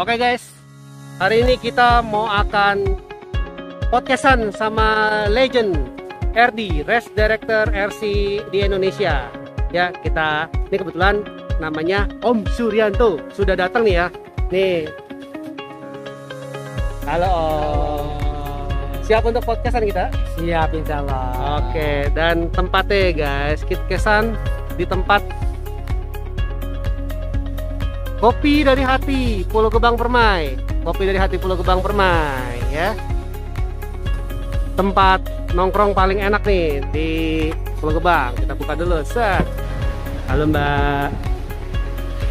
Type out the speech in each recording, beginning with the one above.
Oke guys, hari ini kita mau akan podcastan sama legend RD, Race Director RC di Indonesia. Ya, ini kebetulan namanya Om Suryanto. Sudah datang nih ya. Nih. Halo Om. Siap untuk podcastan kita? Siap, insya Allah. Oke, dan tempatnya guys, podcastan di tempat Kopi dari Hati Pulau Gebang Permai. Kopi dari Hati Pulau Gebang Permai ya. Tempat nongkrong paling enak nih di Pulau Gebang. Kita buka dulu, set. Halo Mbak.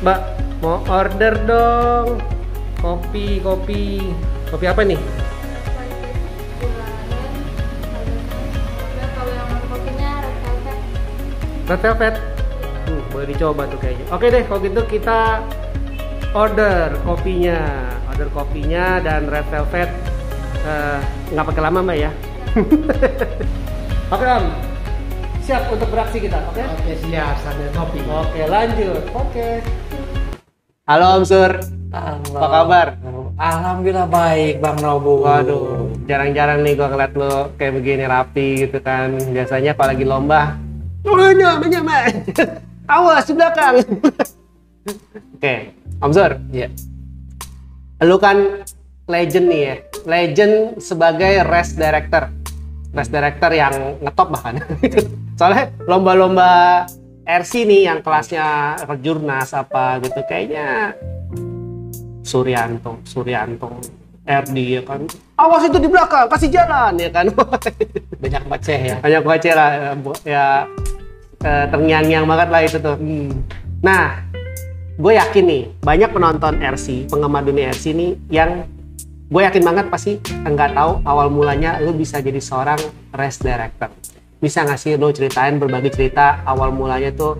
Mbak, mau order dong. Kopi apa nih? Kalau yang kopinya Red Velvet. Boleh dicoba tuh kayaknya. Oke deh, kalau gitu kita order kopinya dan Red Velvet. Nggak pakai lama Mbak ya. Oke Om, siap untuk beraksi kita, oke? Oke, siap, sambil kopi. Oke, lanjut. Oke. Halo Om Sur, apa kabar? Alhamdulillah baik, Bang Nobu. Waduh, jarang-jarang nih gua ngeliat lo kayak begini rapi gitu kan. Biasanya kalau lagi lomba, banyak. Awas di belakang. Oke, Om Sur. Ya. Lu kan legend nih ya, legend sebagai race director yang ngetop bahkan. Soalnya lomba-lomba RC nih yang kelasnya Jurnas apa gitu kayaknya Suryanto RD ya kan. Awas itu di belakang, kasih jalan ya kan. Banyak baca ya. Banyak baca lah ya, terngiang-ngiang banget lah itu tuh. Nah, gue yakin nih banyak penonton RC, penggemar dunia RC nih yang gue yakin banget pasti nggak tahu awal mulanya lu bisa jadi seorang race director. Bisa nggak sih lu ceritain berbagi cerita awal mulanya tuh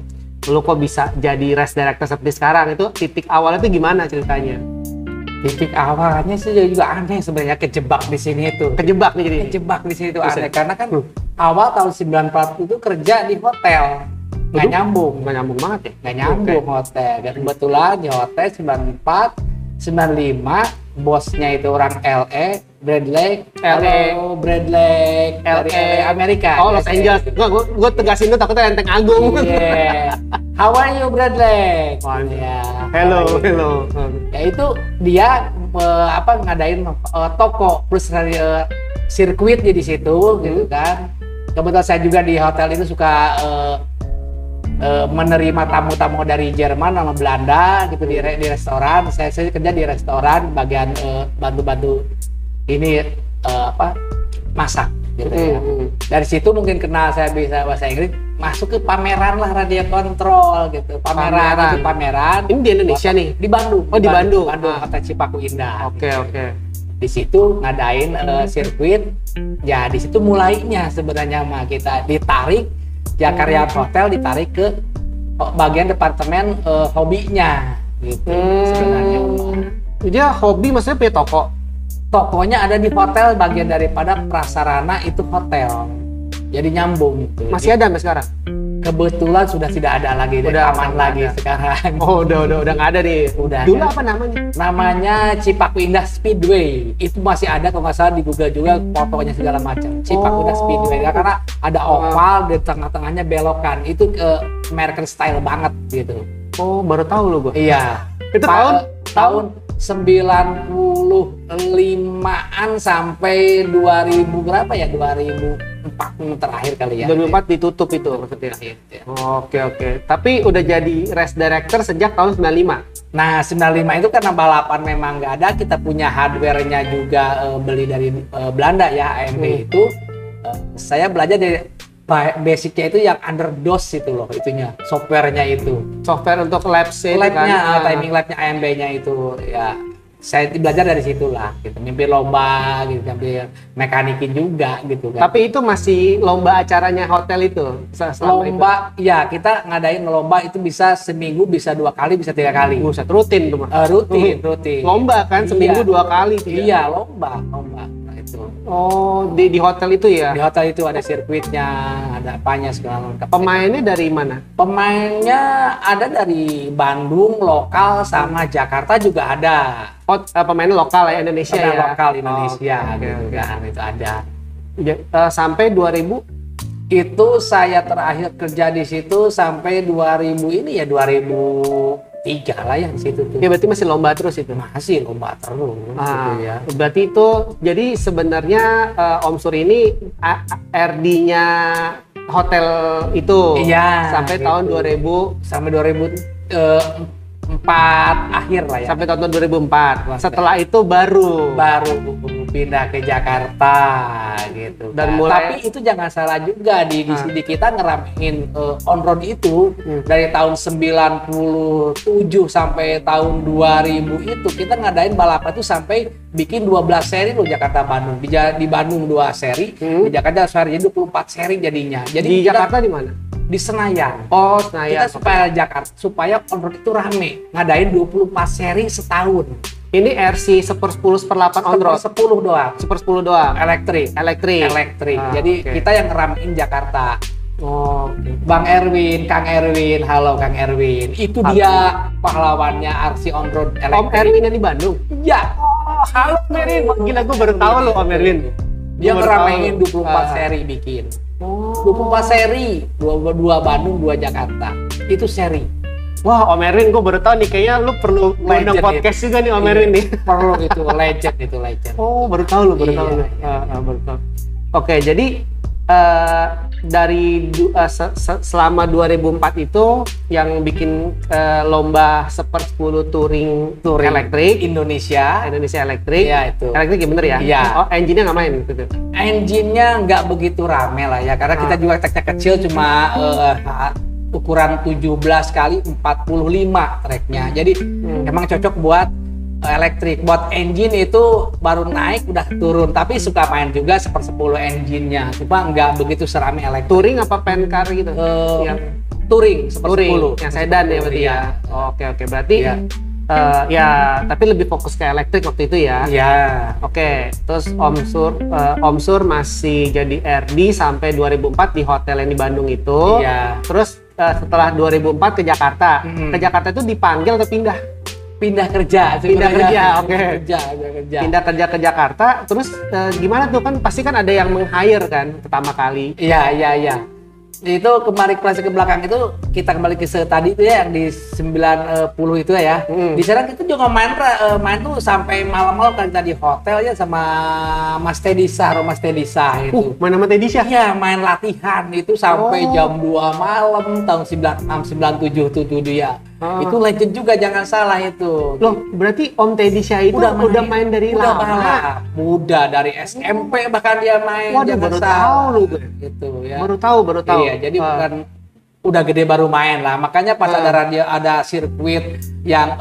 lu kok bisa jadi race director seperti sekarang? Itu titik awalnya tuh gimana ceritanya? Titik awalnya sih juga aneh sebenarnya, kejebak di sini itu. Kejebak nih jadi. Kejebak di sini itu aneh karena kan awal tahun 94 itu kerja di hotel. Nggak nyambung banget ya? Nggak nyambung hotel. Dan kebetulan di hotel 94, 95 bosnya itu orang Bradley dari Amerika. Oh, Los Angeles. Gue tegasin tuh takutnya Lenteng Agung. Yeah. How are you, Bradley? Ya. Hello. Ya itu dia ngadain toko plus sirkuit di situ gitu kan. Kebetulan saya juga di hotel itu suka menerima tamu-tamu dari Jerman sama Belanda gitu di restoran. Saya kerja di restoran bagian bantu-bantu ini masak gitu ya. Dari situ mungkin kenal saya bisa bahasa Inggris, masuk ke pameran lah radio kontrol gitu. Pameran. Ini di Indonesia nih? Di Bandung. Oh, di Bandung. Hotel Cipaku Indah. Oke. Di situ ngadain sirkuit. Ya di situ mulainya sebenarnya mah kita ditarik ya, karyawan hotel ditarik ke bagian departemen hobinya gitu sebenarnya. Dia hobi maksudnya punya toko? Tokonya ada di hotel, bagian daripada prasarana itu hotel. Jadi nyambung gitu. Masih ada sampai sekarang? Kebetulan sudah tidak ada lagi, udah aman lagi sekarang. Oh, udah nggak ada nih. Udah. Dulu apa namanya? Namanya Cipaku Indah Speedway. Itu masih ada kalau nggak salah di Google juga fotonya segala macam. Cipaku Indah Speedway karena ada oval di tengah-tengahnya belokan. Itu American style banget gitu. Oh, baru tahu lo gue. Iya. Itu tahun 95-an sampai 2000 berapa ya? 2004 terakhir kali ya. 2004 ditutup itu maksudnya. Oke. Tapi udah jadi race director sejak tahun 95. Nah, 95 itu karena balapan memang nggak ada, kita punya hardware-nya juga beli dari Belanda ya, AMB itu. Saya belajar dari basicnya itu yang underdose itu loh, itunya, software-nya itu. Software untuk lab-nya, kan? Timing lab-nya AMB-nya itu ya. Saya belajar dari situlah gitu, nyempir lomba gitu, nyempir mekanikin juga gitu kan. Tapi itu masih lomba acaranya hotel itu? Lomba itu? Ya kita ngadain lomba itu bisa seminggu, bisa 2 kali, bisa 3 kali. Buset, rutin tuh mah? Rutin. Lomba kan seminggu 2 kali? Iya, lomba. Nah, itu. Oh, di hotel itu ya? Di hotel itu ada sirkuitnya, ada apanya segala macam. Pemainnya dari mana? Pemainnya ada dari Bandung, lokal, sama Jakarta juga ada. pemain lokal ya Indonesia pemain ya. lokal Indonesia Oke, gitu oke. kan, itu ada. Sampai 2000. Itu saya terakhir kerja di situ sampai 2000 ini ya 2003 lah ya di situ tuh. Ya berarti masih lomba terus itu. Masih lomba terus gitu ya. Berarti itu jadi sebenarnya Om Sur ini RD-nya hotel itu Iya, sampai gitu. tahun 2000 Sampai 2004 akhir lah ya. sampai tahun 2004. Setelah itu baru Baru pindah ke Jakarta gitu. Dan kan. mulai- Tapi itu jangan salah juga di sini kita ngeramein on road itu dari tahun 97 sampai tahun 2000 itu kita ngadain balapan itu sampai bikin 12 seri loh Jakarta Bandung. Di Bandung 2 seri, di Jakarta seri 24 seri jadinya. Jadi di kita Jakarta di mana? di Senayan. Oh, Senayan. Kita supaya on road itu rame, ngadain 24 seri setahun. Ini RC 10 1/8 on road. 10 doang. 10 doang. Elektrik. Elektrik. Jadi oke. kita yang ngeramein Jakarta. Oh, oke. Bang Erwin, Kang Erwin, halo Kang Erwin. Itu dia pahlawannya RC on road elektrik. Om Erwin yang di Bandung. Ya. Halo Om Erwin. Gila, gue baru tahu loh Om Erwin. Dia Gua baru ngeramein tahu. 24 seri bikin. Oh. 24 seri, 2 Bandung, 2 Jakarta. Itu seri. Wah, Om Erwin, gue baru tahu nih, kayaknya lu perlu ngundang Legend podcast itu. juga nih Om Erwin nih. Perlu itu legend. Oh, baru tahu lu, baru Iya, tahu lu. iya. Baru tahu. Oke, jadi dari selama 2004 itu yang bikin lomba 10 touring elektrik Indonesia. elektrik. Iya, itu. Elektrik ya bener ya? Iya. Oh, engine-nya nggak main gitu. Engine-nya nggak begitu rame lah ya, karena kita juga treknya kecil, cuma ukuran 17 kali 45 treknya. Jadi emang cocok buat elektrik. Buat engine itu baru naik udah turun, tapi suka main juga 10 engine-nya. Cuma nggak begitu serame elektrik. Touring apa pencar gitu? Yang Touring touring, 10. yang sedan ya berarti ya. Iya. Oke, berarti Iya. ya tapi lebih fokus ke elektrik waktu itu ya. Iya. Oke, terus Om Sur masih jadi RD sampai 2004 di hotel yang di Bandung itu. Iya. Terus setelah 2004 ke Jakarta. Mm-hmm. Ke Jakarta itu dipanggil atau pindah? Pindah kerja. Pindah kerja, oke. Pindah kerja. Pindah kerja ke Jakarta. Terus gimana tuh, kan pasti kan ada yang meng-hire kan pertama kali. Iya. Itu kembali ke belakang itu, kita kembali ke tadi itu ya, yang di 90 itu ya. Di sana kita juga main tuh sampai malam-malam kan kita di hotel ya sama Mas Tedisa, Romas Tedisa itu. Main sama Teddy Syah? Iya, main latihan itu sampai jam 2 malam tahun 96 97 tuh dia. Itu legend juga, jangan salah itu. Loh, berarti Om Teddy Syah itu udah main dari udah lama. Muda dari SMP bahkan dia main. Waduh, jangan baru salah. tahu lu gue. Gitu ya. Baru tahu. Iya, jadi bukan udah gede baru main lah. Makanya pas ada sirkuit yang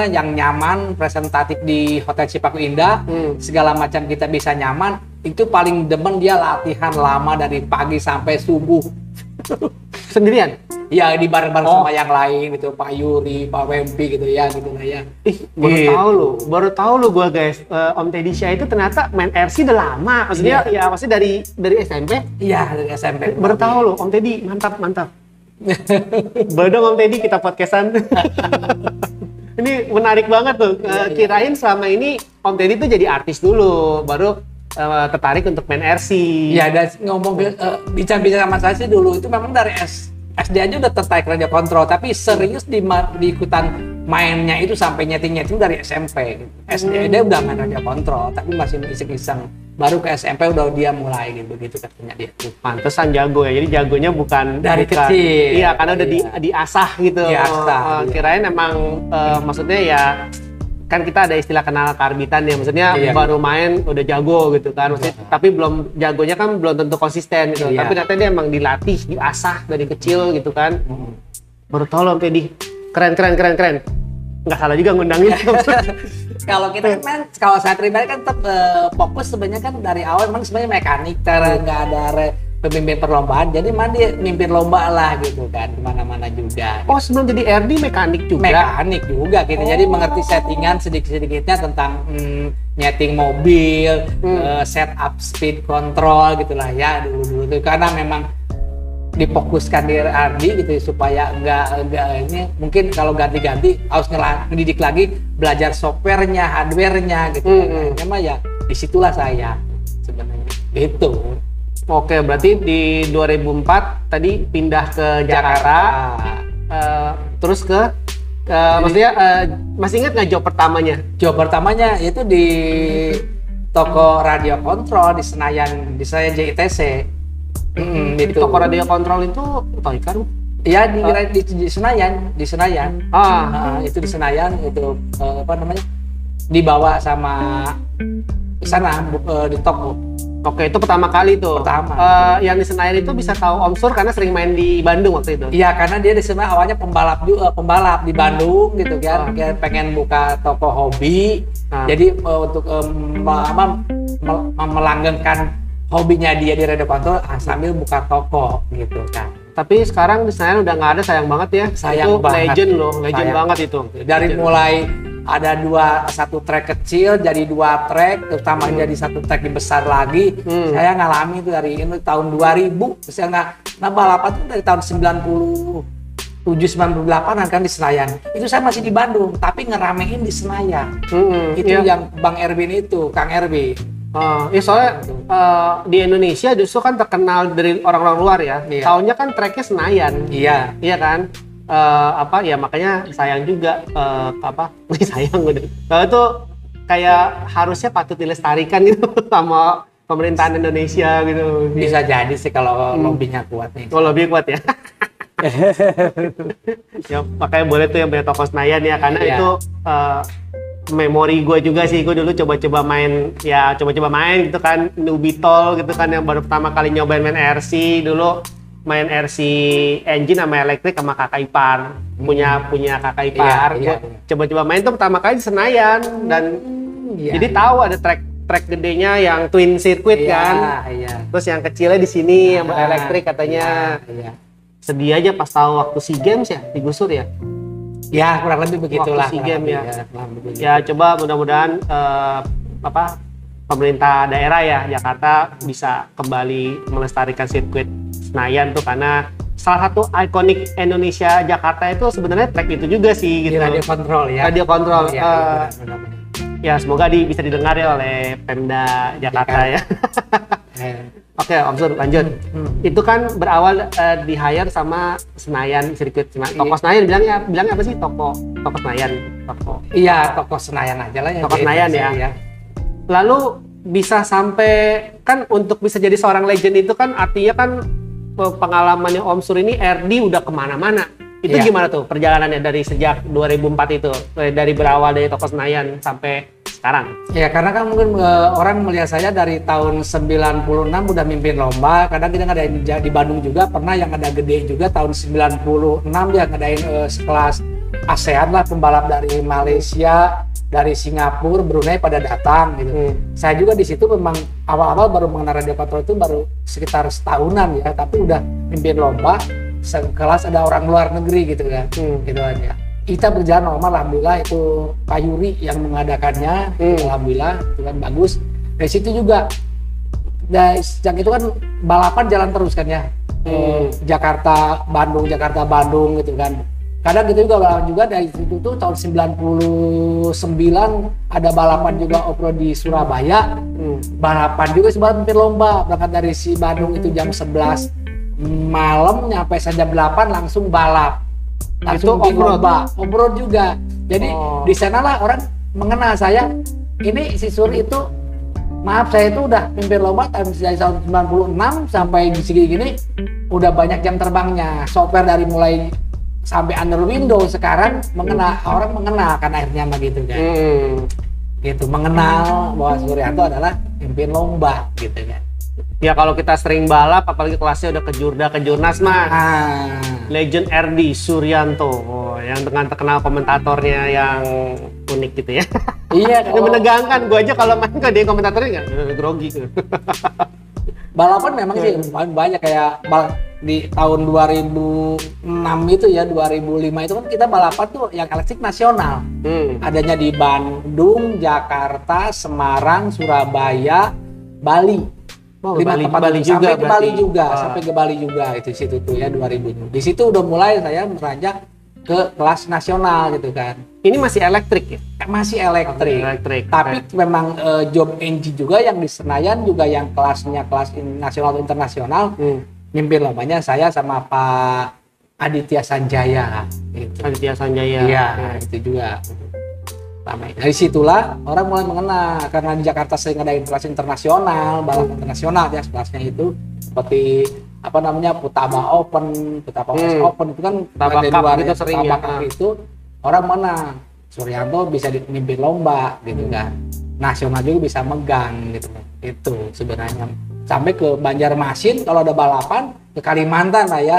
yang nyaman, presentatif di Hotel Cipaku Indah, segala macam kita bisa nyaman. Itu paling demen dia latihan lama dari pagi sampai subuh. Sendirian? Ya di bareng-bareng sama yang lain gitu, Pak Yuri, Pak Wempi gitu ya, gitu lah ya. Baru tahu lu gua guys. Om Teddy Syah itu ternyata main RC udah lama. Maksudnya ya pasti dari SMP. Iya, dari SMP. Baru tahu lu, Om Teddy, mantap. Baru dong Om Teddy, kita podcastan. Ini menarik banget tuh. Kirain selama ini Om Teddy tuh jadi artis dulu, baru tertarik untuk main RC. Iya, dan ngomong bicara sama saya sih dulu itu memang dari SD aja udah tertarik radio kontrol, tapi serius di ikutan mainnya itu sampai nyeting dari SMP. SD dia udah main radio kontrol, tapi masih iseng-iseng. Baru ke SMP udah dia mulai begitu katanya dia. Pantesan jago ya. Jadi jagonya bukan Dari kecil. Iya, karena udah diasah gitu. Diasah, iya. Kirain emang maksudnya ya kan kita ada istilah kenal karbitan ya, maksudnya baru main udah jago gitu kan, maksudnya, tapi belum jagonya kan belum tentu konsisten gitu, tapi ternyata dia emang dilatih, diasah dari kecil gitu kan. Baru tahu loh Om Teddy, keren, nggak salah juga ngundangin. Kalau kita kan, kalau saya pribadi kan tetap fokus sebenarnya kan dari awal memang sebenarnya mekanik, cara nggak ada pemimpin perlombaan, jadi mana dia mimpin lomba lah gitu kan, kemana-mana juga. Oh, sebelum jadi RD mekanik juga? Mekanik juga gitu, jadi mengerti settingan sedikit-sedikitnya tentang nyeting mobil, setup speed control gitulah ya dulu-dulu tuh, karena memang difokuskan di RD gitu ya, supaya enggak ini mungkin kalau ganti-ganti harus ngedidik lagi belajar softwarenya, hardwarenya gitu. Memang ya disitulah saya sebenarnya gitu. Oke, berarti di 2004 tadi pindah ke Jakarta. Terus ke maksudnya masih ingat nggak job pertamanya? Job pertamanya itu di toko radio kontrol di Senayan JITC. Di toko radio kontrol itu Toykan? Iya di Senayan, itu di Senayan itu apa namanya? Dibawa sama sana di toko. Oke, itu pertama kali tuh. Pertama. Yang di Senayan itu bisa tahu Om Sur karena sering main di Bandung waktu itu. Iya, karena dia di sana awalnya pembalap di Bandung gitu kan. Dia pengen buka toko hobi. Jadi untuk melanggengkan hobinya dia di radio kontrol sambil buka toko gitu kan. Tapi sekarang di Senayan udah nggak ada, sayang banget ya. Sayang itu banget. Legend loh, legend Sayang banget itu. Dari mulai ada satu track kecil jadi 2 track, terutama jadi 1 track besar lagi. Saya ngalami itu dari ini tahun 2000. Saya balapan itu dari tahun 97-98 kan di Senayan. Itu saya masih di Bandung, tapi ngeramein di Senayan. Itu yang Bang Erwin itu, Kang Erwin. Ya soalnya di Indonesia justru kan terkenal dari orang-orang luar ya. Tahunnya kan tracknya Senayan. Iya kan. Ya makanya sayang juga sayang udah. Kalau itu kayak harusnya patut dilestarikan gitu sama pemerintahan Indonesia gitu. Bisa jadi sih kalau lobbynya kuat nih. Kalau lobby kuat ya. Ya makanya boleh tuh yang punya toko Senayan ya, karena itu memori gue juga sih. Gue dulu coba-coba main gitu kan, Nubitol gitu kan, yang baru pertama kali nyobain main RC dulu. Main RC engine sama elektrik sama kakak ipar, punya kakak ipar. Coba-coba main tuh pertama kali di Senayan dan jadi tahu ada track gedenya yang twin circuit kan. Terus yang kecilnya di sini yang elektrik katanya. Sedih aja pas tahu waktu SEA Games ya digusur ya. Ya kurang lebih begitulah. Waktu SEA Games ya. Coba mudah-mudahan pemerintah daerah ya Jakarta bisa kembali melestarikan sirkuit Senayan tuh, karena salah satu ikonik Indonesia Jakarta itu sebenarnya track itu juga sih gitu. Di radio kontrol ya. Radio kontrol. Benar. Ya semoga bisa didengar ya oleh Pemda Jakarta ya. Oke, Om Sur lanjut. Itu kan berawal di hire sama Senayan sirkuit toko Senayan, bilangnya apa sih? Toko Senayan. Iya, toko Senayan aja lah ya. Toko Senayan ya. Lalu bisa sampai kan untuk bisa jadi seorang legend itu kan artinya kan pengalamannya Om Sur ini RD udah kemana-mana. Itu gimana tuh perjalanannya dari sejak 2004 itu, dari berawal dari toko Senayan sampai sekarang? Ya karena kan mungkin orang melihat saya dari tahun 96 udah mimpin lomba. Kadang kita ngadain di Bandung juga, pernah yang ada gede juga tahun 96 dia ngadain sekelas ASEAN lah, pembalap dari Malaysia, dari Singapura, Brunei pada datang gitu. Saya juga di situ memang awal-awal baru mengenal radio kontrol itu baru sekitar setahunan ya, tapi udah mimpin lomba sekelas ada orang luar negeri gitu kan. Gitu aja. Kita berjalan normal, alhamdulillah. Itu Pak Yuri yang mengadakannya, alhamdulillah itu kan bagus. Dari situ juga sejak itu kan balapan jalan terus kan ya. Jakarta Bandung gitu kan. Kadang gitu juga dari situ tuh tahun 99 ada balapan juga off-road di Surabaya. Balapan juga sebenarnya hampir lomba, berangkat dari Bandung itu jam 11 malam, nyampe saja 8 langsung balap. Langsung off-road juga. Jadi di sanalah orang mengenal saya. Ini si Suri itu, maaf saya itu udah mimpin lomba tahun 96 sampai di segini udah banyak jam terbangnya. Software dari mulai sampai under Windows sekarang orang mengenal kan akhirnya begitu kan. Gitu, mengenal bahwa Suryanto adalah pimpin lomba gitu kan. Ya kalau kita sering balap apalagi kelasnya udah ke Jurnas mah. Legend RD Suryanto, yang dengan terkenal komentatornya yang unik gitu ya. Iya, yang menegangkan. Gua aja kalau main ke dia komentatornya nggak grogi gitu. Balapan memang sih banyak kayak di tahun 2006 itu ya, 2005 itu kan kita balapan tuh yang elektrik nasional. Adanya di Bandung, Jakarta, Semarang, Surabaya, Bali. Oh, 5 Bali, tempat Bali duduk. juga Sampai ke Bali berarti. juga, Ah. sampai ke Bali juga itu situ tuh ya 2000. Di situ udah mulai saya meranjak ke kelas nasional gitu kan. Ini masih elektrik ya? Masih elektrik. Elektrik. Tapi memang job NG juga yang di Senayan juga yang kelasnya kelas nasional atau internasional. Mimpin lombanya saya sama Pak Aditya Sanjaya gitu. Aditya Sanjaya. Iya, itu juga. Ramai. Dari situlah orang mulai mengenal karena di Jakarta sering ada kelas internasional, balap internasional ya kelasnya itu seperti apa namanya Putaba Open, Putaba Open itu kan Putaba dari Cup luar gitu ya, sering Putaba ya. Cup itu orang menang. Suryanto bisa dipimpin lomba gitu kan. Nasional juga bisa megang gitu. Itu sebenarnya. Sampai ke Banjarmasin kalau ada balapan ke Kalimantan lah ya.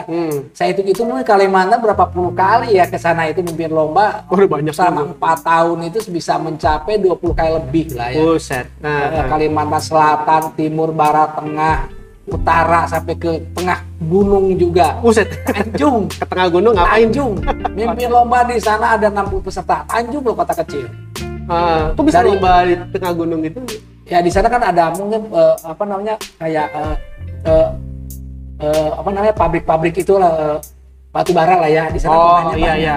Saya itu Kalimantan berapa puluh kali ya ke sana itu mimpin lomba. Udah banyak Selama 4 tahun itu bisa mencapai 20 kali lebih lah ya. Buset. Nah, Kalimantan Selatan, Timur, Barat, Tengah, Utara sampai ke tengah gunung juga. buset. Tanjung, Ke tengah gunung ngapain? Tanjung. Mimpin lomba di sana ada 60 peserta. Tanjung loh kota kecil. Kok bisa Dari- lomba di tengah gunung gitu? Ya di sana kan ada mungkin apa namanya kayak apa namanya pabrik-pabrik itulah batu bara lah ya di sana. Oh pemainnya iya banyak. iya.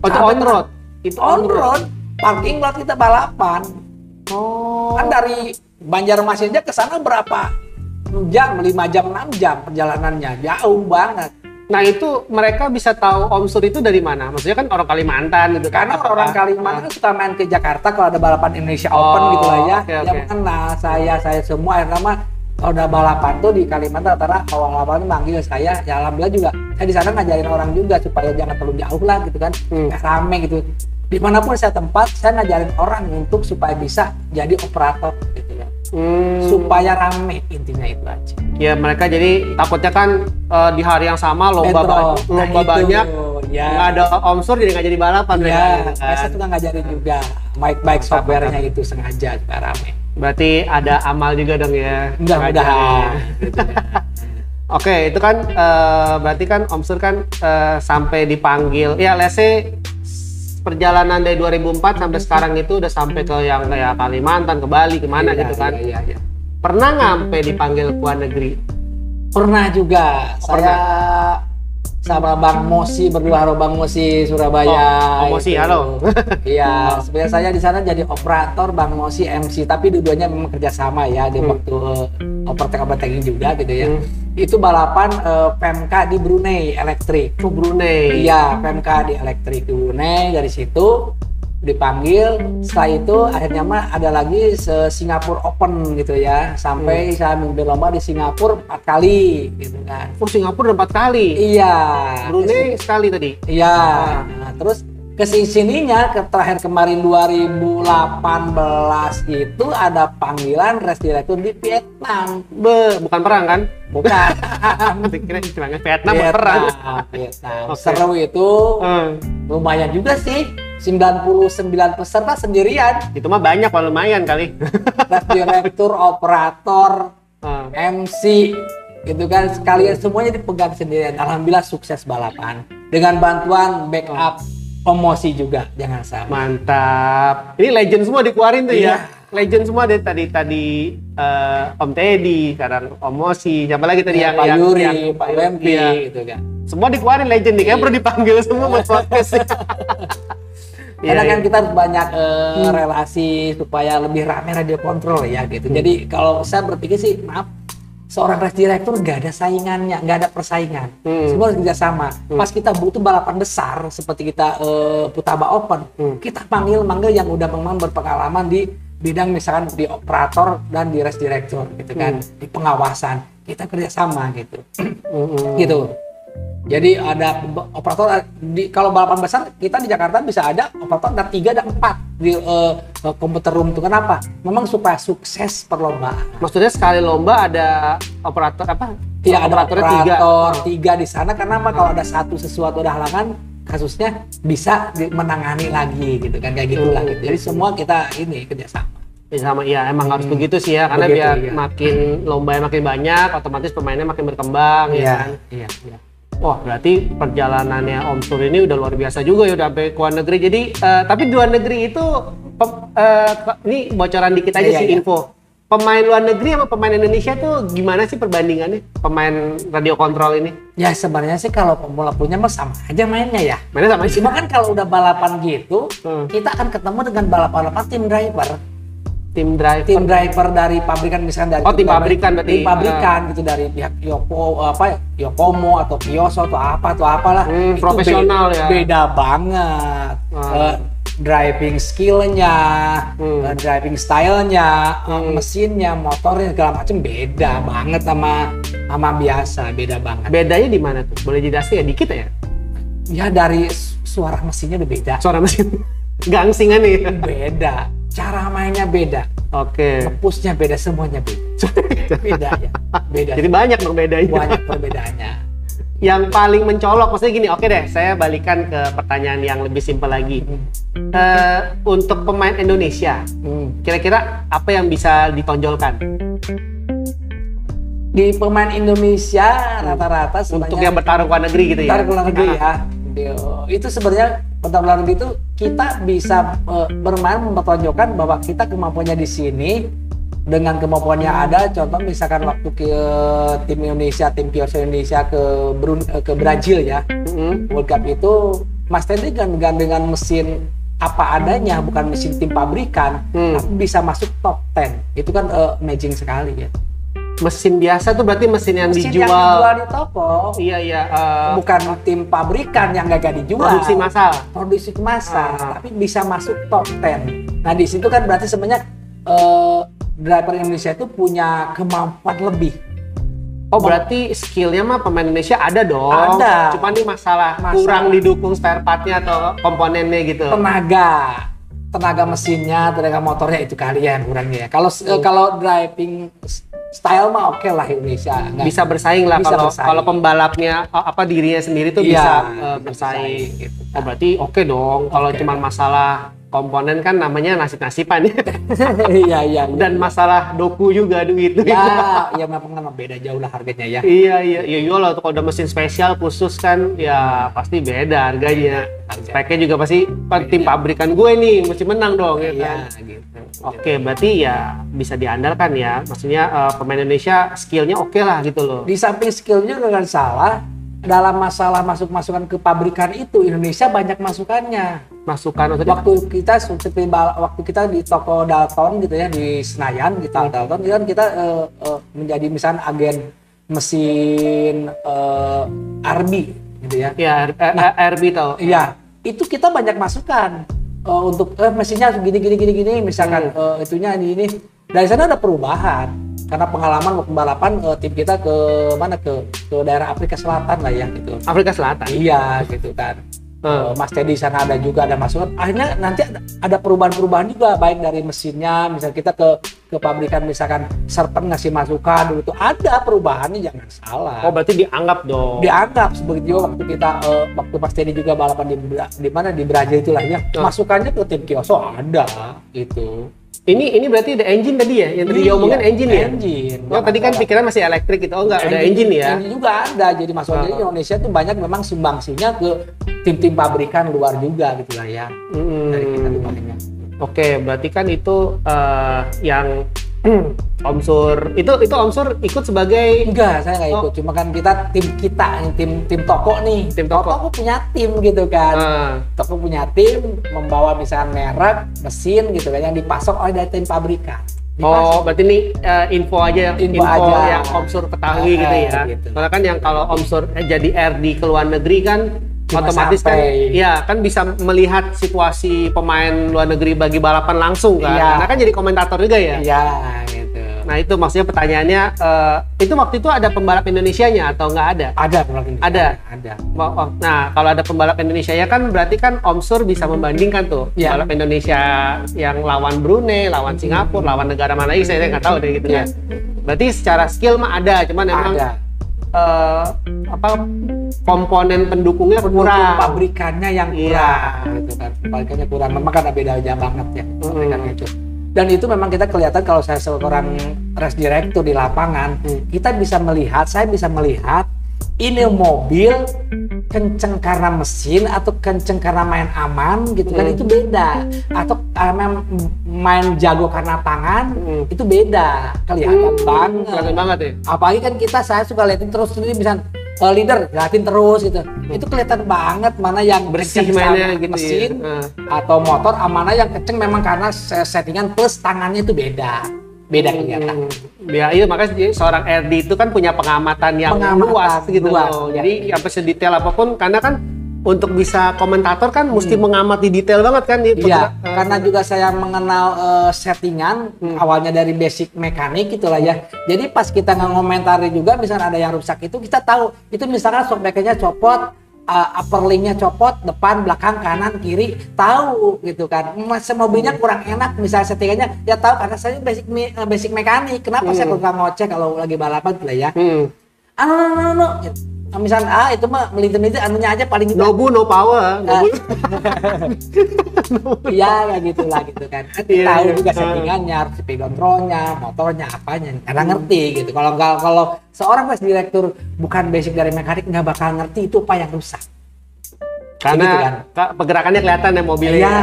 Oh itu Sampai on road. Itu On road, parking lot kita balapan. Oh. Kan dari Banjarmasin aja ke sana berapa jam? 5 jam, 6 jam perjalanannya. Jauh banget. Nah itu mereka bisa tahu Om Sur itu dari mana? Maksudnya kan orang Kalimantan gitu. Karena Apakah- orang Kalimantan kan suka main ke Jakarta kalau ada balapan Indonesia Oh, Open gitu lah ya. oke, Dia oke. mengenal saya semua akhirnya mah kalau udah balapan tuh di Kalimantan antara awal-awal manggil saya, ya alhamdulillah juga saya di sana ngajarin orang juga supaya jangan terlalu jauh lah gitu kan, kayak rame gitu. Dimanapun saya tempat, saya ngajarin orang untuk supaya bisa jadi operator gitu ya, supaya rame intinya itu aja. Ya mereka jadi takutnya kan di hari yang sama lomba Bentrok. lomba Nah, itu, banyak, ya. nggak ada Om Sur jadi nggak jadi balapan mereka, Ya, gitu kan. saya juga ngajarin juga baik softwarenya itu sengaja supaya rame. Berarti ada amal juga dong ya. Mudah-mudahan. Oke, itu kan berarti kan Om Sur kan sampai dipanggil. Ya, let's say perjalanan dari 2004 sampai sekarang itu udah sampai ke yang kayak Kalimantan, ke Bali, kemana gitu kan. Iya. Pernah nggak sampai dipanggil ke luar negeri? Pernah juga. Saya sama Bang Mosi berdua, halo Bang Mosi Surabaya. Oh, Mosi, itu. halo. Iya, sebenarnya saya di sana jadi operator, Bang Mosi MC, tapi dua-duanya memang kerjasama ya di waktu operator ini juga gitu ya. Itu balapan PMK di Brunei elektrik. Ke Brunei. Iya, PMK di elektrik di Brunei. Dari situ dipanggil, setelah itu akhirnya mah ada lagi Singapura Open gitu ya, sampai saya mimpin lomba di Singapura 4 kali gitu kan. Oh, Singapura 4 kali. Iya. Brunei sekali tadi. Iya. Nah, terus kesininya terakhir kemarin 2018 itu ada panggilan race director di Vietnam. Bukan perang kan? Bukan. Kira istilahnya Vietnam bukan perang. Vietnam. Oke. Seru itu. Lumayan juga sih. 99 peserta sendirian. Itu mah banyak, lumayan kali. Race director, operator, MC, gitu kan, sekalian semuanya dipegang sendirian. Alhamdulillah sukses balapan dengan bantuan backup promosi juga, jangan salah. Mantap. Ini legend semua dikeluarin tuh Iya. ya. Legend semua deh tadi Om Teddy, sekarang Om Mosi, siapa lagi tadi Ya, yang Pak yang- Yuri, yang- Pak Wempi, iya. gitu kan. Semua dikeluarin legend nih, kayak perlu dipanggil semua buat podcast. Karena Iya, kan kita harus banyak relasi supaya lebih rame radio kontrol ya gitu. Jadi kalau saya berpikir sih, maaf, seorang race director nggak ada saingannya, nggak ada persaingan. Semua harus kerjasama. Pas kita butuh balapan besar seperti kita Putaba Open, kita manggil yang udah memang berpengalaman di bidang misalkan di operator dan di race director gitu kan, di pengawasan. Kita kerjasama gitu. Gitu. Jadi ada operator kalau balapan besar kita di Jakarta bisa ada operator ada 3 ada 4 di komputer room itu. Kenapa? Memang supaya sukses perlombaan. Maksudnya sekali lomba ada operator apa? Iya, ada Operatornya operator 3 di sana karena mah kalau ada sesuatu ada halangan kasusnya bisa menangani lagi gitu kan, kayak gitulah gitu. Jadi semua kita ini kerjasama. Ya, sama ya, emang harus begitu sih ya, karena Begitu, biar iya. makin lombanya makin banyak, otomatis pemainnya makin berkembang ya kan. Iya. Wah, berarti perjalanannya Om Sur ini udah luar biasa juga ya, udah sampai ke luar negeri. Jadi, tapi di luar negeri itu, ini bocoran dikit aja Iya, sih iya. info. pemain luar negeri sama pemain Indonesia tuh gimana sih perbandingannya? Pemain radio kontrol ini? Ya sebenarnya sih kalau pemula punya mah sama aja mainnya ya. Mainnya sama aja. Cuma kan kalau udah balapan gitu, kita akan ketemu dengan balapan-balapan tim driver. Tim driver dari pabrikan, misalkan dari tim pabrikan berarti. Tim pabrikan gitu, dari pihak Yokomo atau Kiyoso atau apalah. Itu profesional ya. Beda banget. Driving skillnya, driving stylenya, mesinnya, motornya segala macam beda banget sama biasa, beda banget. Bedanya di mana tuh? Boleh jelasin ya dikit ya? Ya dari suara mesinnya udah beda. Suara mesin gangsingan nih. Beda. Cara mainnya beda. Oke. Ngepusnya beda, semuanya beda. Beda ya. Beda. Jadi banyak dong bedanya. Banyak perbedaannya. Yang paling mencolok, maksudnya gini, oke deh, saya balikan ke pertanyaan yang lebih simpel lagi. Untuk pemain Indonesia, kira-kira apa yang bisa ditonjolkan? Di pemain Indonesia rata-rata sebenarnya untuk yang bertarung ke luar negeri gitu ya? Bertarung ke luar negeri ya. Itu sebenarnya bertarung luar negeri itu kita bisa bermain mempertonjolkan bahwa kita kemampuannya di sini dengan kemampuannya ada. Contoh misalkan waktu ke tim Indonesia, tim Kiyoso Indonesia ke Brazil ya, World Cup itu Mas Teddy dengan mesin apa adanya, bukan mesin tim pabrikan, tapi bisa masuk top 10. Itu kan amazing sekali ya. Mesin biasa tuh berarti mesin yang dijual. Yang dijual di toko. Iya. Bukan tim pabrikan yang gak dijual. Produksi massal. Produksi massal, tapi bisa masuk top 10. Nah di situ kan berarti sebenarnya driver Indonesia itu punya kemampuan lebih. Oh berarti skillnya mah pemain Indonesia ada dong. Ada. Cuma nih masalah kurang didukung spare partnya atau komponennya gitu. Tenaga mesinnya, tenaga motornya itu kali ya yang kurangnya. Kalau driving style mah oke lah Indonesia. Bisa bersaing lah kalau pembalapnya dirinya sendiri tuh bisa bersaing. Gitu. Oh berarti oke dong. Kalau cuma masalah komponen kan namanya nasib-nasiban ya. Iya. Dan masalah doku juga duit. Ya memang beda jauh lah harganya ya. Iya lah kalau udah mesin spesial khusus kan ya pasti beda harganya. Speknya juga pasti tim pabrikan gue nih mesti menang dong ya kan. Gitu. Oke, berarti ya bisa diandalkan ya. Maksudnya pemain Indonesia skillnya oke lah gitu loh. Di samping skillnya dengan salah, dalam masalah masukan ke pabrikan itu Indonesia banyak masukannya. Masukan maksudnya? Waktu kita di toko Dalton gitu ya, di Senayan di Dalton kan kita menjadi misalnya agen mesin RB gitu ya. Iya, RB tau. Iya, itu kita banyak masukan untuk mesinnya gini misalkan itunya ini. Dari sana ada perubahan karena pengalaman waktu balapan tim kita ke daerah Afrika Selatan lah ya gitu. Afrika Selatan. Iya gitu kan. Mas Teddy sana ada masukan. Akhirnya nanti ada perubahan juga baik dari mesinnya, misal kita ke pabrikan misalkan Serpent ngasih masukan dulu tuh ada perubahannya, jangan salah. Oh berarti dianggap dong. Dianggap seperti juga waktu Mas Teddy juga balapan di Brazil itulah ya. Masukannya ke tim Kiyoso ada gitu. Ini berarti ada engine tadi ya? Yang tadi diomongin engine ya? Engine. Oh, tadi kan pikiran masih elektrik gitu. Oh enggak, udah engine ya? Engine juga ada. Jadi maksudnya Indonesia tuh banyak memang sumbangsinya ke tim-tim pabrikan luar juga gitu lah ya. Dari kita tuh palingnya. Oke, berarti kan itu yang Om Sur itu Om Sur ikut sebagai enggak, saya nggak ikut. Cuma kan tim toko nih. Tim toko punya tim gitu kan. Toko punya tim membawa misalnya merek, mesin gitu kan yang dipasok oleh tim pabrikan. Oh, berarti ini info aja yang Om Sur ketahui gitu ya. Gitu. Soalnya kan yang kalau Om Sur jadi RD ke luar negeri kan otomatis kan bisa melihat situasi pemain luar negeri bagi balapan langsung kan. Karena kan jadi komentator juga ya. Iya, gitu. Nah, itu maksudnya pertanyaannya itu waktu itu ada pembalap Indonesianya atau nggak ada? Ada pembalap Indonesia. Ada. Nah, kalau ada pembalap Indonesia ya kan berarti kan Om Sur bisa membandingkan tuh pembalap Indonesia yang lawan Brunei, lawan Singapura, lawan negara mana lagi saya nggak tahu deh gitu ya. Berarti secara skill mah ada, cuman memang komponen pendukungnya kurang, pabrikannya yang kurang gitu kan, pabrikannya kurang, memang kan bedanya banget ya pabrikannya itu. Dan itu memang kita kelihatan kalau saya seorang race director di lapangan, saya bisa melihat ini mobil kenceng karena mesin atau kenceng karena main aman gitu kan, itu beda. Atau main jago karena tangan itu beda, kelihatan banget. Kelihatan banget ya. Apalagi kan saya suka liatin terus ini misalnya leader liatin terus gitu. Itu kelihatan banget mana yang Bersih kenceng mainnya sama gitu mesin ya. atau motor, mana yang kenceng memang karena settingan plus tangannya itu beda kelihatan. Ya itu makanya seorang RD itu kan punya pengamatan yang luas gitu loh. Ya. Jadi sampai sedetail apapun, karena kan untuk bisa komentator kan mesti mengamati detail banget kan. Iya, karena juga saya mengenal settingan awalnya dari basic mekanik gitulah ya. Jadi pas kita ngomentari juga misalnya ada yang rusak itu kita tahu itu misalkan shockbreaker-nya copot, upper link-nya copot, depan, belakang, kanan, kiri, tahu gitu kan. Masa mobilnya kurang enak misalnya settingannya ya tahu karena saya basic mekanik. Kenapa saya kurang ngoceh kalau lagi balapan gitu lah ya. Gitu. Misalnya itu mah melintir-melintir anunya aja paling Nobu no power. Iya kayak gitulah gitu kan. Tahu juga settingannya, harus speed controlnya, motornya, apanya. Karena ngerti gitu. Kalau seorang pas direktur bukan basic dari mekanik nggak bakal ngerti itu apa yang rusak. Karena gitu kan. Pergerakannya kelihatan ya mobilnya. Iya,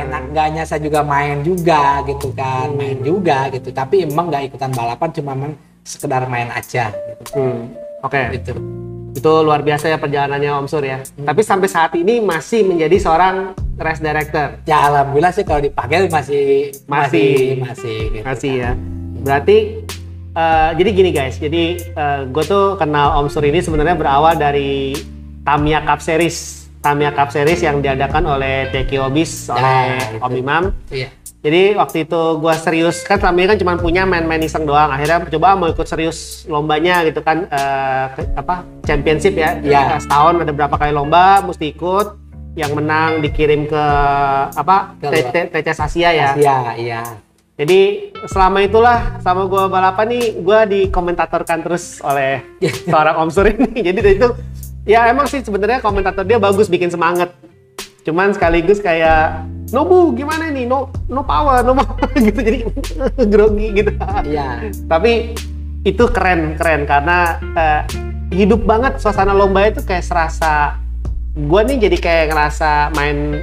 enak enggaknya saya juga main juga gitu kan. Main juga gitu. Tapi emang nggak ikutan balapan, cuma memang sekedar main aja gitu. Oke. Gitu. Itu luar biasa ya perjalanannya Om Sur ya. Tapi sampai saat ini masih menjadi seorang race director. Ya alhamdulillah sih kalau dipanggil masih gitu. Masih ya. Berarti jadi gini guys. Jadi gue tuh kenal Om Sur ini sebenarnya berawal dari Tamiya Cup Series. Tamiya Cup Series yang diadakan oleh Teki Obis oleh Om Imam. Iya. Jadi waktu itu gue serius, kan Tamiya kan cuma punya main-main iseng doang. Akhirnya coba mau ikut serius lombanya gitu kan, championship ya. Setahun ada berapa kali lomba, mesti ikut. Yang menang dikirim ke TCS Asia ya. Asia, iya. Jadi selama itulah sama gue balapan nih, gue dikomentatorkan terus oleh seorang Om Sur ini. Jadi dari itu, ya emang sih sebenarnya komentator dia bagus, bikin semangat. Cuman sekaligus kayak Nobu gimana nih, no power gitu, jadi grogi gitu. Iya. Tapi itu keren karena hidup banget suasana lomba itu, kayak serasa gue nih jadi kayak ngerasa main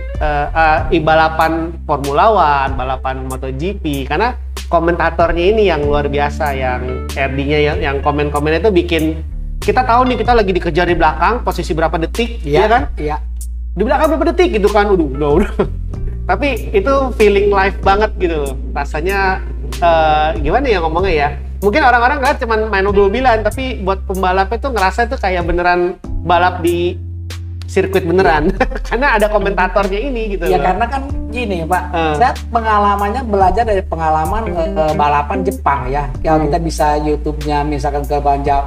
balapan Formula One, balapan MotoGP, karena komentatornya ini yang luar biasa, yang RD-nya yang komen-komennya itu bikin kita tahu nih kita lagi dikejar di belakang, posisi berapa detik, ya kan? Iya. Di belakang berapa detik gitu kan, udah. Tapi itu feeling live banget gitu, rasanya gimana ya ngomongnya ya? Mungkin orang-orang nggak cuma main mobil-mobilan, tapi buat pembalap itu ngerasa itu kayak beneran balap di sirkuit beneran. Karena ada komentatornya ini gitu. Ya karena kan gini Pak, saya pengalamannya belajar dari pengalaman balapan Jepang ya. Kalau kita bisa YouTube-nya misalkan ke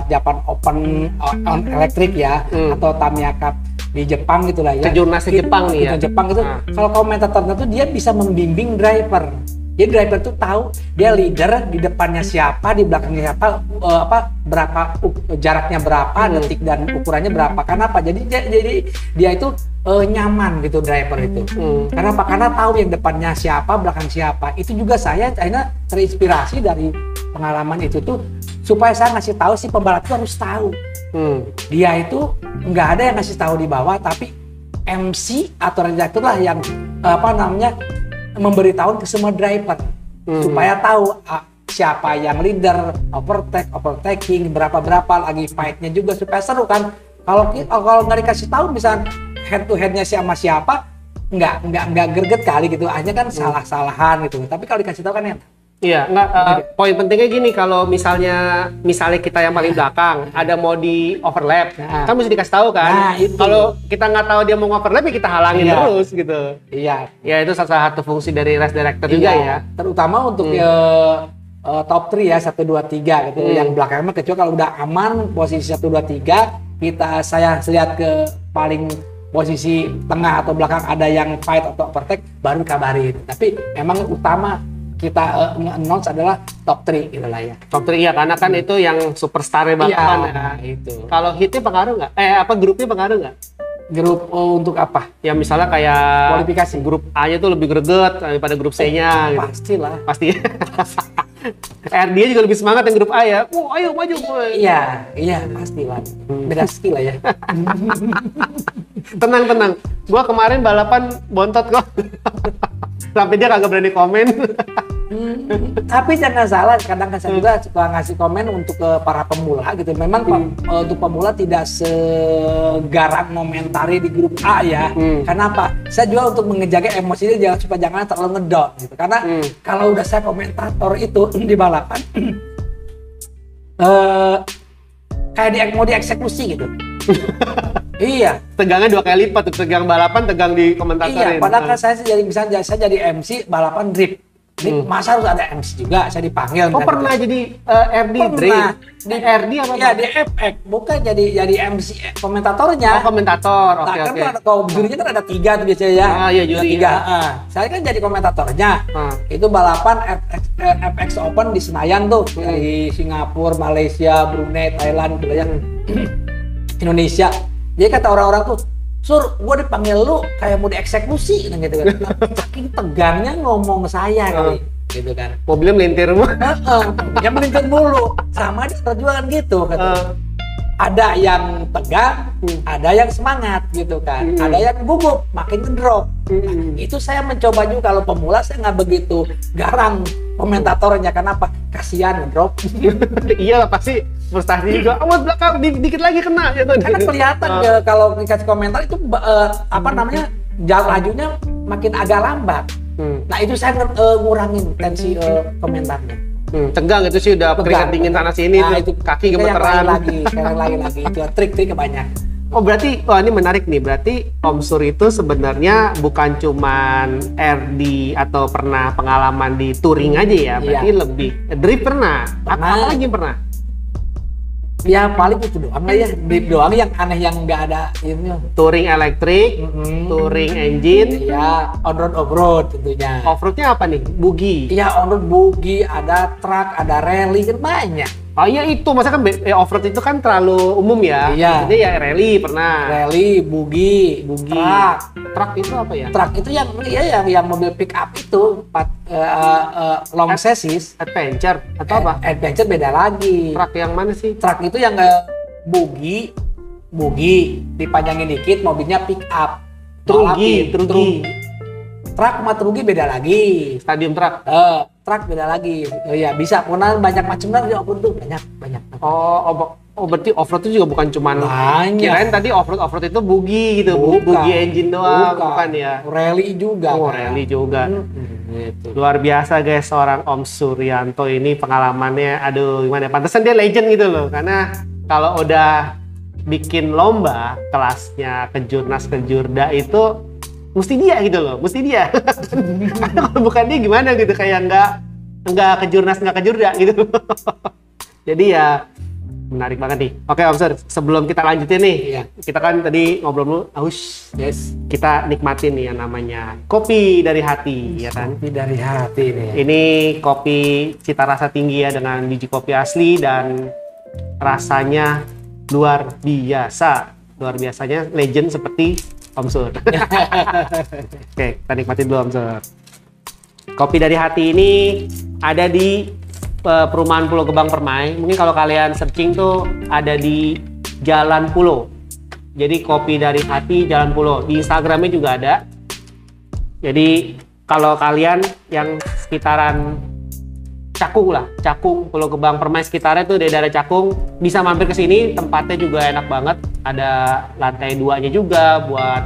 Japan Open on Electric ya, atau Tamiya Cup di Jepang gitulah ya. Kejurnasnya Jepang nih ya. Jepang itu kalau komentatornya tuh dia bisa membimbing driver. Jadi driver tuh tahu dia leader, di depannya siapa, di belakangnya siapa, berapa jaraknya berapa, detik dan ukurannya berapa. Kenapa? Jadi dia itu nyaman gitu driver itu. Kenapa? Karena tahu yang depannya siapa, belakang siapa. Itu juga saya akhirnya terinspirasi dari pengalaman itu tuh, supaya saya ngasih tahu si pembalap itu harus tahu. Dia itu nggak ada yang ngasih tahu di bawah, tapi MC atau redaktur lah yang memberitahu ke semua driver supaya tahu siapa yang leader, overtaking berapa lagi fightnya juga supaya seru kan. Kalau nggak dikasih tahu misalnya head to headnya sama siapa, nggak greget kali gitu, hanya kan salah-salahan gitu. Tapi kalau dikasih tahu kan enak. Iya, poin pentingnya gini, kalau misalnya kita yang paling belakang ada mau di overlap, kan mesti dikasih tahu kan. Kalau kita nggak tahu dia mau overlap, ya kita halangin terus gitu. Iya. Ya itu salah satu fungsi dari race director juga ya. Terutama untuk top 3 ya, 1, 2, 3 gitu. Yang belakangnya kecuali kalau udah aman posisi 1, 2, 3, saya lihat ke paling posisi tengah atau belakang ada yang fight atau overtake, baru kabarin. Tapi memang utama kita announce adalah top 3 gitu lah ya. Top 3 ya, karena kan itu yang superstar balapan ya. Itu. Kalau hitnya pengaruh nggak? Grupnya pengaruh nggak? Grup untuk apa? Ya misalnya kayak kualifikasi. Grup A-nya tuh lebih greget daripada grup C-nya. Gitu. Pastilah. Pasti. RD juga lebih semangat yang grup A ya. Ayo maju boy. Iya pastilah. Beda skill lah ya. Tenang. Gua kemarin balapan bontot kok. Tapi dia kagak berani komen. Tapi jangan salah, kadang saya juga suka ngasih komen untuk para pemula gitu. Memang untuk pemula tidak segarang komentari di grup A ya. Kenapa? Saya juga untuk menjaga emosinya supaya jangan terlalu ngedot gitu. Karena kalau udah saya komentator itu di balapan, kayak mau dieksekusi gitu. Iya. Tegangnya 2 kali lipat, tegang balapan, tegang di komentatorin. Iya, padahal saya jadi MC balapan drift. Masa harus ada MC juga, saya dipanggil. Oh, pernah gitu. Jadi RD pernah. Di RD apa? Iya, di FX. Bukan jadi MC komentatornya. Oh, komentator. Oke, Oke. Kan kalau jurinya kan ada 3 tuh biasanya ya. Iya, juri. 3. Saya kan jadi komentatornya. Itu balapan FX Open di Senayan tuh. Di Singapura, Malaysia, Brunei, Thailand, Indonesia. Jadi kata orang-orang tuh, Sur, gue dipanggil lu kayak mau dieksekusi gitu kan. Saking tegangnya ngomong saya kali, gitu kan. Mobilnya melintir mulu. Ya melintir mulu. Sama dia juga kan gitu kata. Ada yang tegang, ada yang semangat gitu kan. Ada yang gugup, makin ngedrop. Nah, itu saya mencoba juga kalau pemula saya nggak begitu garang komentatornya. Kenapa? Kasihan ngedrop. Iya lah, pasti frustasi juga. Awas belakang dikit lagi kena gitu. Karena kelihatan ya, kalau dikasih komentar itu jalan lajunya makin agak lambat. Nah itu saya ngurangin tensi komentarnya. Tegang itu sih udah keringat dingin sana sini, nah, itu kaki gemeteran. Sekarang lagi itu trik-trik banyak. Oh berarti, wah ini menarik nih. Berarti Om Sur itu sebenarnya bukan cuman RD atau pernah pengalaman di touring aja ya. Berarti lebih drift pernah. Apa lagi pernah? Ya paling itu doang lah ya, drift doang yang aneh yang nggak ada ini. Touring elektrik, touring engine, ya on-road off-road tentunya. Off-roadnya apa nih? Buggy. Iya on-road buggy, ada truck, ada rally kan banyak. Oh iya itu, masa kan off-road itu kan terlalu umum ya. Iya. Jadi ya rally pernah. Rally, buggy, Truck itu apa ya? Truck itu yang mobil pick up itu long chassis. Adventure atau apa? Adventure beda lagi. Truck yang mana sih? Truck itu yang buggy dipanjangin dikit, mobilnya pick up. Trugi. Truck sama trugi beda lagi. Stadium truck. Truck beda lagi. Oh ya bisa, punan banyak macam lah di off-road tuh banyak. Oh berarti off-road itu juga bukan cuman banyak. Kirain tadi off-road itu buggy gitu, buggy engine doang, bukan ya? Rally juga. Oh, rally juga. Gitu. Luar biasa guys, seorang Om Suryanto ini pengalamannya, aduh gimana? Pantesan dia legend gitu loh, karena kalau udah bikin lomba kelasnya kejurnas kejurda itu mesti dia gitu loh, mesti dia. Kalau bukan dia gimana gitu, kayak nggak kejurnas nggak kejurda gitu. Jadi ya menarik banget nih. Oke Om Sur, sebelum kita lanjutin nih, kita kan tadi ngobrol dulu, aus. Yes. Kita nikmatin nih yang namanya kopi dari hati, ya kan? Kopi dari hati nih. Ini kopi cita rasa tinggi ya, dengan biji kopi asli dan rasanya luar biasa. Luar biasanya legend seperti Om Sur. Oke, kita nikmatin dulu Om Sur. Kopi dari hati ini ada di perumahan Pulau Gebang Permai. Mungkin kalau kalian searching tuh ada di Jalan Pulau. Jadi kopi dari hati Jalan Pulau. Di Instagramnya juga ada. Jadi kalau kalian yang sekitaran Cakung, Pulau Gebang Permai sekitarnya tuh dari daerah Cakung, bisa mampir ke sini. Tempatnya juga enak banget. Ada lantai 2-nya juga buat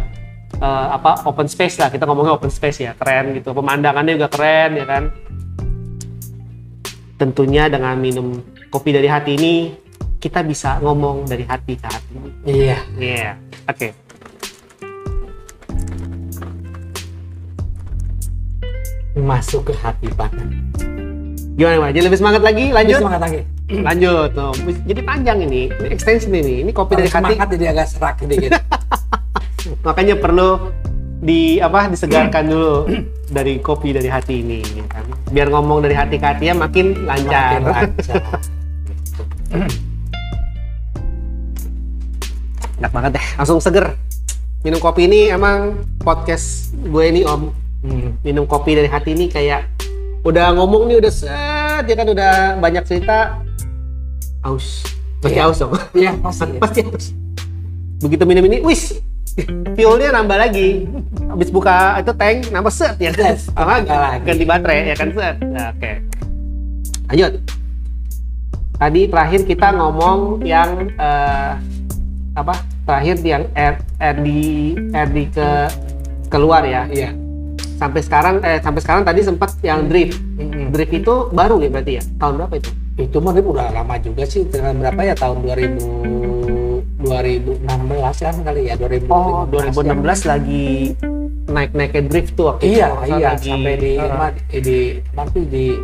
open space lah. Kita ngomongnya open space ya, keren gitu. Pemandangannya juga keren ya kan. Tentunya dengan minum kopi dari hati ini, kita bisa ngomong dari hati ke hati. Iya. Oke. Masuk ke hati banget. Gimana Pak? Jadi lebih semangat lagi? Lanjut? Semangat lagi. Lanjut. Tuh. Jadi panjang ini extension ini. Ini kopi dari hati. Semangat jadi agak serak sedikit. Makanya perlu disegarkan dulu dari kopi dari hati ini, ya kan? Biar ngomong dari hati ke hati makin lancar. Enak banget deh, langsung seger. Minum kopi ini emang podcast gue ini Om. Minum kopi dari hati ini kayak udah ngomong nih udah set, ya kan udah banyak cerita. Aus. Pasti aus dong. Iya, pasti. Pasti aus. Begitu minum ini, wis fuelnya nambah lagi. Habis buka itu tank nambah set ya. Yes, Ganti baterai ya kan set. Nah, oke. Lanjut. Tadi terakhir kita ngomong yang apa? Terakhir yang RD keluar ya. Iya. Sampai sekarang tadi sempat yang drift. Drift itu baru ya berarti ya? Tahun berapa itu? Itu mah udah lama juga sih, dengan berapa ya, tahun 2016 kan kali ya, 2015. Oh, 2016 ya. Lagi naik-naiknya drift tuh waktu Iya, itu. iya, Lagi, sampai di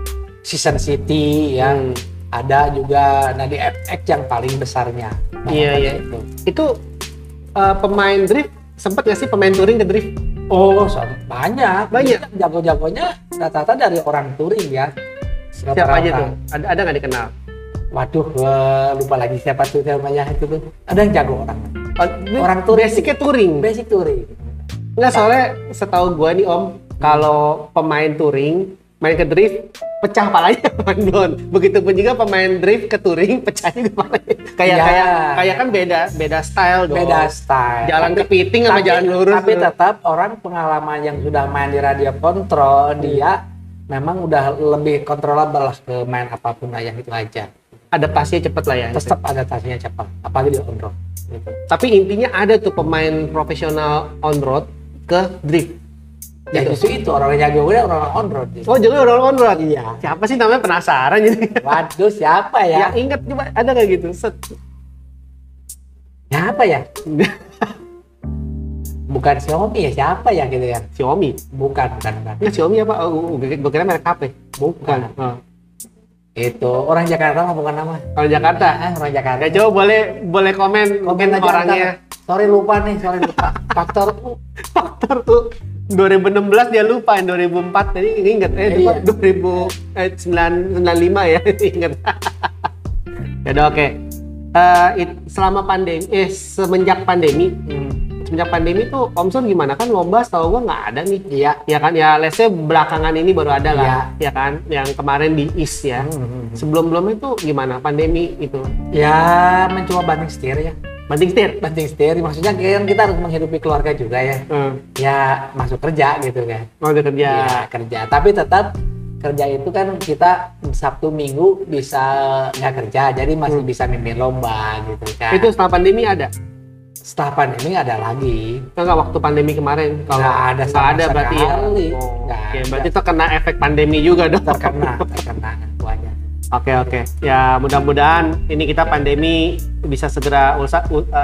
Season City ya. Ada juga di FX yang paling besarnya. Iya. Itu pemain drift sempat nggak sih pemain touring ke drift? Oh, banyak. Banyak. Jago-jagonya rata-rata dari orang touring ya. Siapa aja tuh? Ada nggak dikenal? Waduh, lupa lagi siapa tuh namanya itu tuh. Ada yang jago orang. Orang touring. Basicnya touring. Basic touring. Nggak, soalnya setahu gua nih Om, kalau pemain touring main ke drift pecah palanya Don. Begitupun juga pemain drift ke touring pecah juga palanya. Kayak kan beda style dong. Beda style. Jalan kepiting sama jalan lurus. Tapi tetap orang pengalaman yang sudah main di radio kontrol, dia memang udah lebih kontrolable lah ke main apapun lah, yang itu aja. Adaptasinya cepet lah ya. Tetap adaptasinya cepat, apalagi di on road. Gitu. Tapi intinya ada tuh pemain profesional on road ke drift. Ya justru itu orang jago udah orang on road. Gitu. Oh, jadi orang on road. Iya. Siapa sih namanya, penasaran jadi. Waduh, siapa ya? Ya ingat coba, ada kayak gitu. Siapa ya? Bukan Xiaomi ya, siapa ya gitu ya? Xiaomi. Bukan. Nggak, Xiaomi apa? Oh, gue kira merek HP. Bukan. Oh. Itu orang Jakarta mah, bukan nama. Orang Jakarta. Orang Jakarta. Ya coba boleh komen aja orangnya. Sorry lupa. Faktor tuh 2016 dia lupa, yang 2004 tadi ingat, iya. 2095 ya, ingat. Ya udah, oke. Selama pandemi, semenjak pandemi tuh Om Sun gimana, kan lomba setahu gua nggak ada nih. Iya. Ya kan, ya let's say belakangan ini baru ada lah, ya kan, yang kemarin di IS ya. Sebelum-sebelumnya tuh gimana pandemi itu? Ya mencoba banting setir ya. Banting setir, maksudnya kan kita harus menghidupi keluarga juga ya. Ya masuk kerja gitu kan. Oh, udah kerja. Ya, kerja. Tapi tetap kerja itu kan kita Sabtu Minggu bisa nggak kerja, jadi masih bisa mimpin lomba gitu kan. Itu setelah pandemi ada? Setelah pandemi ada lagi. Enggak, waktu pandemi kemarin. Kalau nggak ada berarti ya. Oke, berarti terkena efek pandemi juga dong. Terkena semuanya. Oke. Ya mudah-mudahan ini kita pandemi bisa segera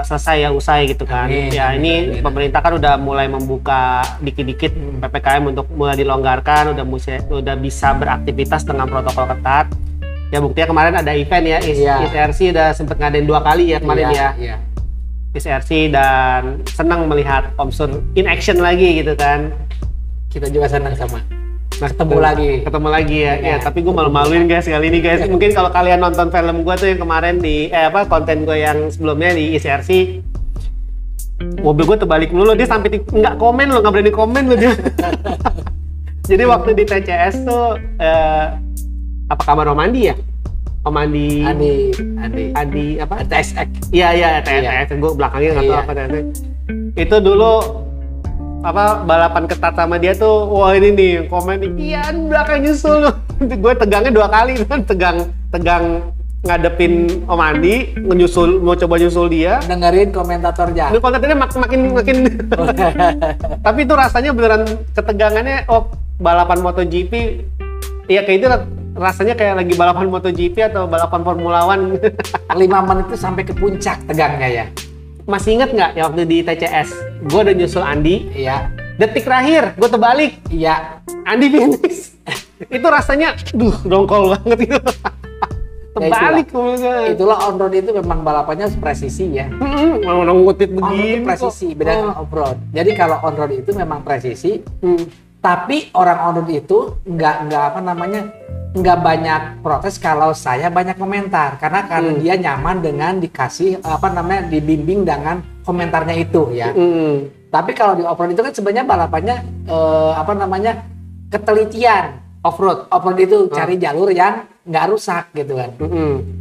selesai ya, usai gitu kan. Amin, ya amin, ini amin. Pemerintah kan udah mulai membuka dikit-dikit PPKM untuk mulai dilonggarkan, udah bisa beraktivitas dengan protokol ketat. Ya buktinya kemarin ada event ya, ISRC udah sempet ngadain 2 kali ya kemarin ya. Iya. ISRC, dan senang melihat Om Sun in action lagi gitu kan. Kita juga senang sama. Nah, ketemu lagi ya. Ya, tapi gue malu-maluin guys kali ini guys. Mungkin kalau kalian nonton film gue tuh yang kemarin di konten gue yang sebelumnya di ICRC, mobil gue terbalik mulu, dia sampai nggak berani komen loh dia. Jadi waktu di TCS tuh apa kabar Om Andi ya? Om Andi apa? TSX. Iya, TSX. Gue belakangnya nggak tahu apa TSX. Itu dulu balapan ketat sama dia tuh, wah ini nih komen, iya belakang nyusul. Gue tegangnya 2 kali kan, tegang ngadepin Om Andi, mau coba nyusul dia, dengerin komentatornya. Ini kontennya makin tapi itu rasanya beneran ketegangannya. Oh, balapan MotoGP ya kayak itu rasanya, kayak lagi balapan MotoGP atau balapan Formula One. 5 menit itu sampai ke puncak tegangnya ya. Masih inget nggak ya waktu di TCS, gue udah nyusul Andi. Iya. Detik terakhir gue terbalik. Iya. Andi finish. Itu rasanya, dongkol banget itu. Terbalik. Itulah on road itu memang balapannya presisi ya. Mau ngutit begini. On road presisi, beda dengan off road. Jadi kalau on road itu memang presisi. Tapi orang on road itu nggak banyak protes kalau saya banyak komentar, karena dia nyaman dengan dikasih dibimbing dengan komentarnya itu ya. Tapi kalau di off road itu kan sebenarnya balapannya ketelitian. Off road itu cari jalur yang nggak rusak gitu kan.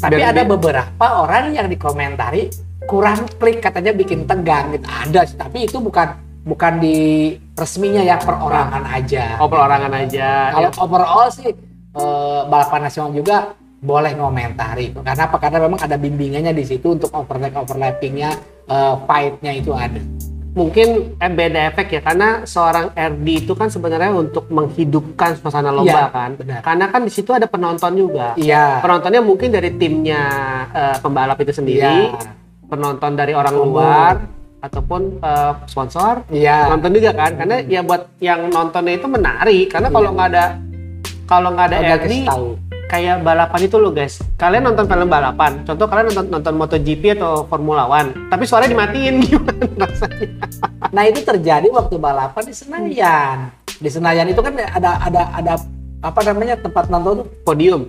Tapi ada beberapa orang yang dikomentari kurang klik, katanya bikin tegang gitu. Ada sih, tapi itu bukan di resminya ya, perorangan aja. Oh, perorangan aja. Kalau Ya. overall sih balapan nasional juga boleh ngomentari. Karena apa? Karena memang ada bimbingannya di situ untuk overlappingnya, fight-nya itu ada. Mungkin beda efek ya, karena seorang RD itu kan sebenarnya untuk menghidupkan suasana lomba Iya, kan. benar. Karena kan di situ ada penonton juga. Iya. Penontonnya mungkin dari timnya pembalap itu sendiri, Iya. penonton dari orang Umum. luar ataupun sponsor. Iya. Nonton juga kan, karena ya buat yang nontonnya itu menarik. Karena kalau nggak ada Udah RD, kasih tahu. kayak balapan itu loh guys. Kalian nonton film balapan, contoh kalian nonton MotoGP atau Formula One, tapi suaranya dimatiin, gimana rasanya? Nah, itu terjadi waktu balapan di Senayan. Di Senayan itu kan ada apa namanya, tempat nonton tuh,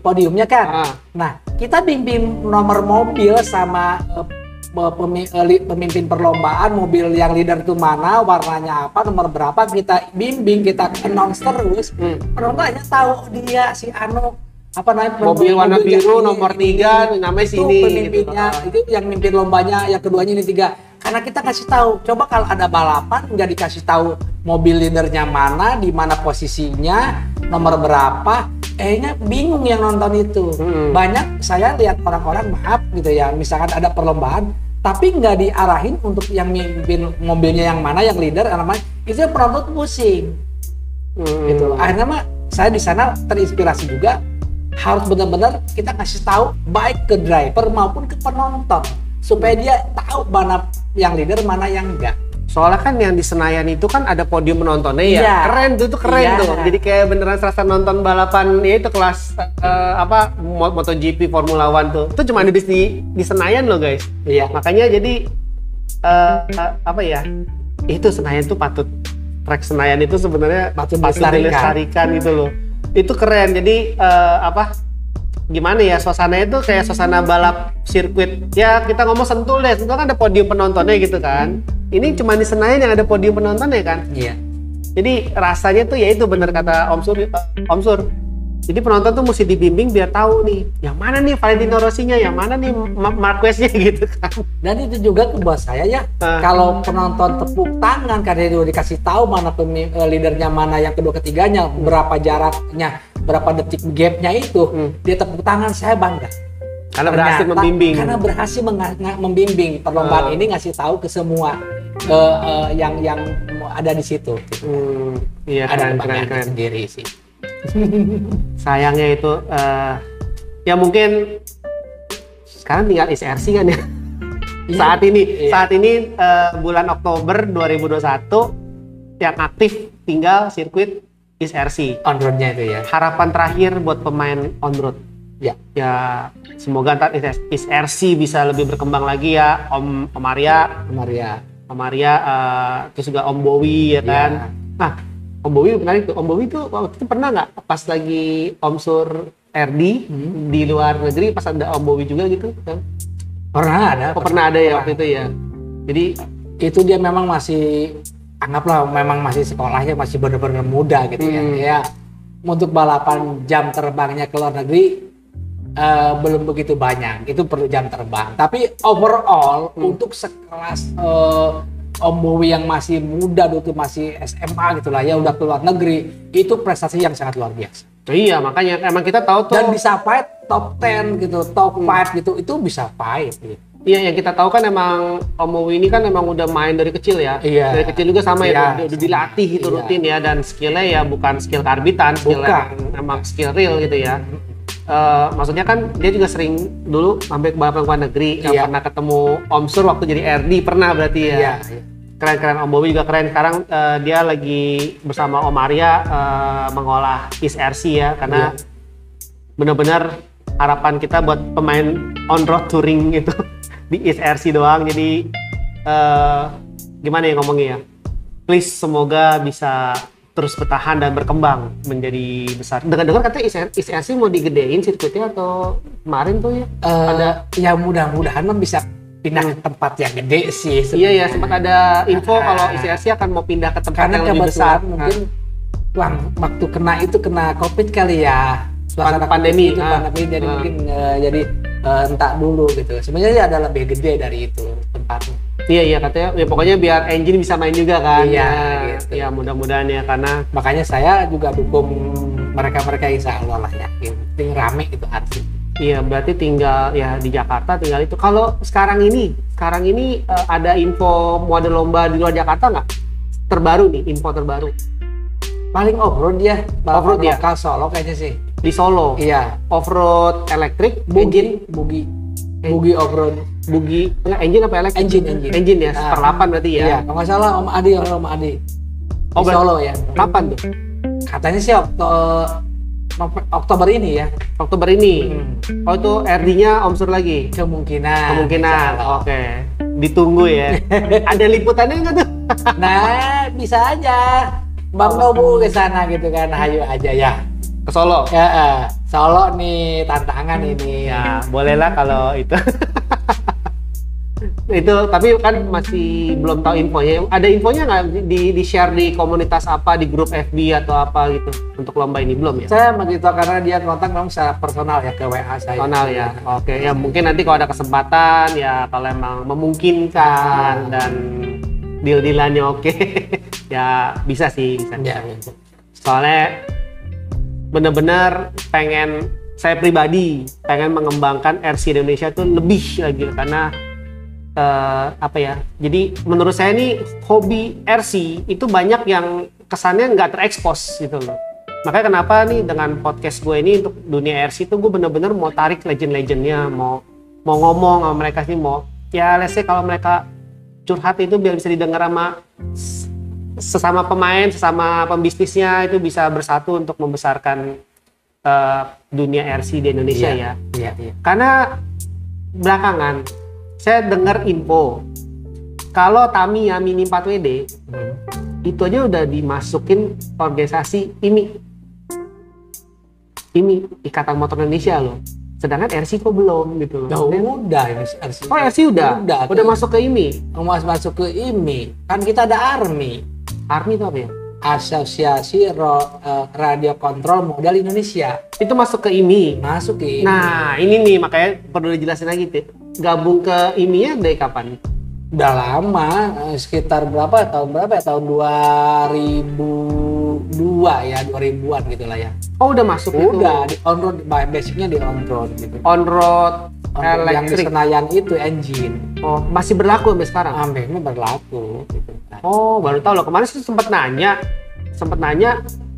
podiumnya kan. Ah. Nah, kita bimbing nomor mobil sama pemimpin perlombaan, mobil yang leader itu mana, warnanya apa, nomor berapa, kita bimbing, kita announce terus. Penontonnya tahu dia si Anu apa namanya, Mobil warna biru nomor 3 namanya itu sini pemimpinnya, gitu. itu yang mimpin lombanya, yang keduanya ini 3. Karena kita kasih tahu, coba kalau ada balapan nggak dikasih tahu mobil leadernya mana, di mana posisinya, nomor berapa, bingung yang nonton itu. Banyak saya lihat orang-orang, maaf gitu ya, misalkan ada perlombaan tapi nggak diarahin untuk yang mimpin mobilnya yang mana, yang leader namanya, itu yang penonton pusing. Gitu. Akhirnya mah saya di sana terinspirasi juga, harus benar-benar kita kasih tahu baik ke driver maupun ke penonton supaya dia tahu mana yang leader, mana yang enggak. Soalnya kan yang di Senayan itu kan ada podium penontonnya ya. Iya. Keren tuh, keren Iya. tuh. Jadi kayak beneran serasa nonton balapan ya, itu kelas MotoGP Formula One tuh. Itu cuma ada di Senayan loh guys. Iya. Makanya jadi apa ya? Itu Senayan tuh track Senayan itu sebenarnya Patut dilestarikan gitu loh. Itu keren. Jadi gimana ya, suasananya tuh kayak suasana balap sirkuit. Ya kita ngomong Sentul deh, Sentul kan ada podium penontonnya gitu kan. Ini cuma di Senayan yang ada podium penontonnya kan. Iya. Jadi rasanya tuh ya itu bener kata Om Sur. Jadi penonton tuh mesti dibimbing biar tahu nih, yang mana nih Valentino Rossi-nya, yang mana nih Marquez-nya gitu kan. Dan Dan itu juga buat saya ya, kalau penonton tepuk tangan karena itu dikasih tahu mana leadernya, mana yang kedua ketiganya, berapa jaraknya, berapa detik gapnya itu, dia tepuk tangan, saya bangga. karena berhasil Ternyata, membimbing. Karena berhasil membimbing perlombaan ini, ngasih tahu ke semua yang ada di situ. Iya, Ada keren kebanggaan sendiri sih. Sayangnya itu ya mungkin sekarang tinggal ISRC kan ya. Iya. Saat ini bulan Oktober 2021 yang aktif tinggal sirkuit ISRC. On road-nya itu ya. Harapan terakhir buat pemain on road. Ya. Ya semoga ntar ISRC bisa lebih berkembang lagi ya, Om Maria, terus juga Om Bowi ya kan. Iya. Nah, Om Bowi menarik tuh. Om Bowi tuh waktu itu pernah nggak pas lagi Om Sur RD di luar negeri, pas ada Om Bowi juga gitu kan? Pernah ada ya waktu itu ya. Jadi itu dia memang masih, anggaplah memang masih sekolahnya masih benar-benar muda gitu ya. Untuk balapan jam terbangnya ke luar negeri belum begitu banyak, itu perlu jam terbang. Tapi overall untuk sekelas Om Bowi yang masih muda dulu, masih SMA gitulah ya, udah keluar negeri, itu prestasi yang sangat luar biasa. iya, makanya emang kita tahu tuh. Dan bisa fight top 10 gitu, top 5 gitu, itu bisa fight gitu. Iya, yang kita tahu kan emang Om Bowi ini kan emang udah main dari kecil ya. Iya. Dari kecil juga sama Iya. ya, udah dilatih gitu Iya. rutin ya, dan skillnya ya bukan skill karbitan, skill Bukan. yang emang skill real gitu ya. Maksudnya kan dia juga sering dulu sampai ke balapan luar negeri, yang Iya. pernah ketemu Om Sur waktu jadi RD, pernah berarti ya. Iya. Keren-keren, Om Bowi juga keren. Sekarang dia lagi bersama Om Arya mengolah ISRC ya, karena benar-benar harapan kita buat pemain on road touring itu di ISRC doang. Jadi gimana ya ngomongnya ya, please semoga bisa terus bertahan dan berkembang menjadi besar. Dengar-dengar katanya ISRC mau digedein sirkuitnya atau kemarin tuh ya? Ya mudah-mudahan mah bisa pindah ke tempat yang gede sih. Iya ya, sempat ada info kalau ISRC akan mau pindah ke tempat Karena yang lebih besar. mungkin waktu kena COVID kali ya, suasana Pandemi. COVID itu, pandemi, jadi mungkin jadi entak dulu gitu. Sebenarnya ada lebih gede dari itu tempatnya. Iya katanya ya pokoknya biar engine bisa main juga kan. Iya, Ya, gitu. ya mudah-mudahan ya karena Makanya saya juga dukung mereka-mereka insya Allah lah yakin. Penting rame itu arti. iya berarti tinggal ya di Jakarta tinggal itu. Kalau sekarang ini ada info model lomba di luar Jakarta nggak? Terbaru nih, info terbaru Paling off-road dia, Off-road ya? lokal Solo kayaknya sih. di Solo. Iya, Off-road elektrik, engine, bugi off-road. bugi, enggak engine apa elektrik? Engine. Ya, seperlapan berarti ya. Iya, kalau nggak salah Om Adi. Oh, Di Solo ya. Kapan tuh? Katanya sih Oktober ini ya. Oktober ini. Oh itu RD-nya Om Sur lagi? Kemungkinan. Oke. Ditunggu ya. Ada liputannya nggak tuh? Nah, bisa aja. Bang Nobu ke sana gitu kan, hayu aja ya. Ke Solo? Ya, Solo nih tantangan ini. Ya, bolehlah kalau itu. Itu tapi kan masih belum tahu infonya. Ada infonya nggak di share di komunitas apa, di grup FB atau apa gitu untuk lomba ini belum ya? Saya begitu karena dia kontak memang secara personal ya ke WA saya. Personal ya. Oke, ya mungkin nanti kalau ada kesempatan ya kalau emang memungkinkan dan deal-dealannya oke. Ya bisa sih, bisa. Ya. Soalnya bener-bener saya pribadi pengen mengembangkan RC Indonesia tuh lebih lagi karena apa ya, jadi menurut saya nih hobi RC itu banyak yang kesannya nggak terekspos gitu loh. Makanya kenapa nih dengan podcast gue ini untuk dunia RC itu gue bener-bener mau tarik legend-legendnya, mau ngomong sama mereka sih, mau ya let's say kalau mereka curhat itu biar bisa didengar sama sesama pemain, sesama pembisnisnya, itu bisa bersatu untuk membesarkan dunia RC di Indonesia. Iya. Karena belakangan saya dengar info kalau Tamiya Mini 4WD itu aja udah dimasukin organisasi IMI, Ikatan Motor Indonesia loh. Sedangkan RC kok belum gitu loh. Udah ini RC. Oh RC udah masuk ke IMI. Masuk ke IMI. Kan kita ada ARMI. ARMI itu apa ya? Asosiasi Radio Kontrol Model Indonesia. Itu masuk ke IMI. Masuk ke IMI. Nah ini nih makanya perlu dijelasin lagi tuh. Gabung ke IMI-nya dari kapan? Udah lama, sekitar tahun 2002 ya, 2000-an gitu lah ya. Oh udah masuk itu? Udah, di on-road, basicnya di on-road gitu. On-road Yang di elektrik? Senayan itu engine. Oh masih berlaku sampai sekarang? Sampai ini berlaku gitu. Oh baru tahu loh, kemarin sih sempat nanya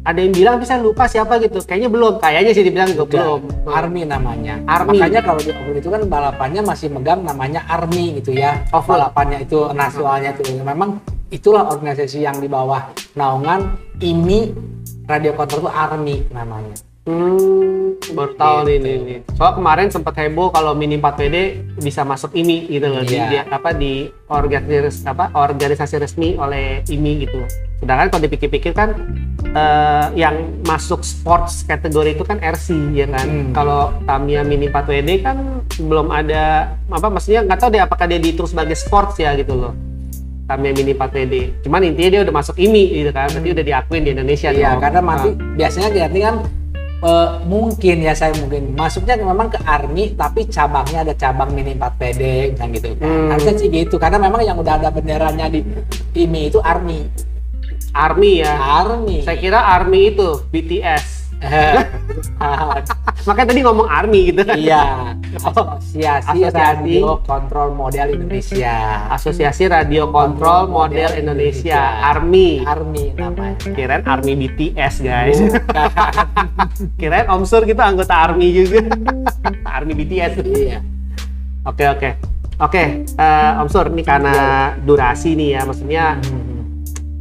ada yang bilang tapi saya lupa siapa gitu, kayaknya sih dibilang juga belum. ARMI namanya. ARMI. Makanya kalau di off-road itu kan balapannya masih megang namanya ARMI gitu ya. Balapannya itu nasionalnya itu memang itulah organisasi yang di bawah naungan IMI Radio Kontrol itu ARMI namanya. Baru tahu nih. Soal kemarin sempat heboh kalau Mini 4WD bisa masuk IMI gitu loh, di organisasi resmi oleh IMI gitu. Sedangkan kalau dipikir-pikir kan yang masuk sports kategori itu kan RC ya kan. Kalau Tamiya Mini 4WD kan belum ada maksudnya nggak tahu deh apakah dia dihitung sebagai sports ya gitu loh. Tamiya Mini 4WD. Cuman intinya dia udah masuk IMI gitu kan. Berarti udah diakuin di Indonesia. Iya, karena nanti biasanya kan mungkin masuknya memang ke ARMI tapi cabangnya ada cabang Mini 4WD kan gitu kan. Harusnya sih gitu karena memang yang udah ada benderanya di IMI itu ARMI ya. ARMI. Saya kira ARMI itu BTS. Makanya tadi ngomong ARMI gitu kan. Iya. Asosiasi Radio Kontrol Model Indonesia. Asosiasi Radio Kontrol Model Indonesia. ARMI namanya. Kirain ARMI BTS guys. Kirain Om Sur kita anggota ARMI juga. ARMI BTS. Iya. Oke. Om Sur ini karena durasi nih ya, maksudnya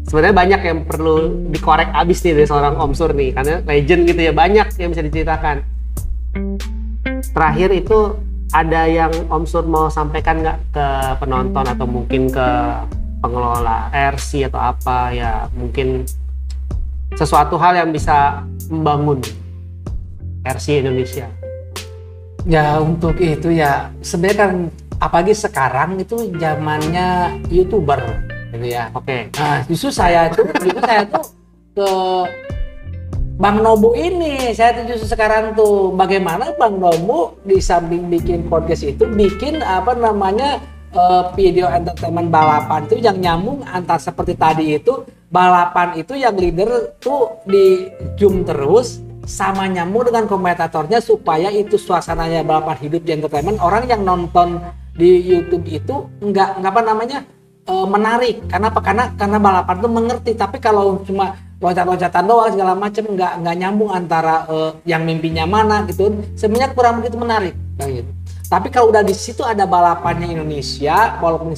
sebenarnya banyak yang perlu dikorek abis nih dari seorang Om Sur nih, karena legend gitu ya, banyak yang bisa diceritakan. Terakhir itu ada yang Om Sur mau sampaikan nggak ke penonton atau mungkin ke pengelola RC atau apa ya, mungkin sesuatu hal yang bisa membangun RC Indonesia? Ya untuk itu ya sebenarnya kan apalagi sekarang itu zamannya YouTuber gitu ya. Oke. Nah, justru saya tuh ke Bang Nobu ini, saya tuju sekarang tuh bagaimana Bang Nobu di samping bikin podcast itu bikin apa namanya video entertainment balapan itu yang nyambung antar seperti tadi itu balapan itu yang leader tuh di zoom terus sama nyambung dengan komentatornya supaya itu suasananya balapan hidup di entertainment orang yang nonton di YouTube itu nggak apa namanya menarik karena apa karena balapan tuh mengerti tapi kalau cuma loncat-loncatan doang segala macam nggak nyambung antara yang mimpinya mana gitu sebenarnya kurang begitu menarik gitu. Tapi kalau udah di situ ada balapannya Indonesia walaupun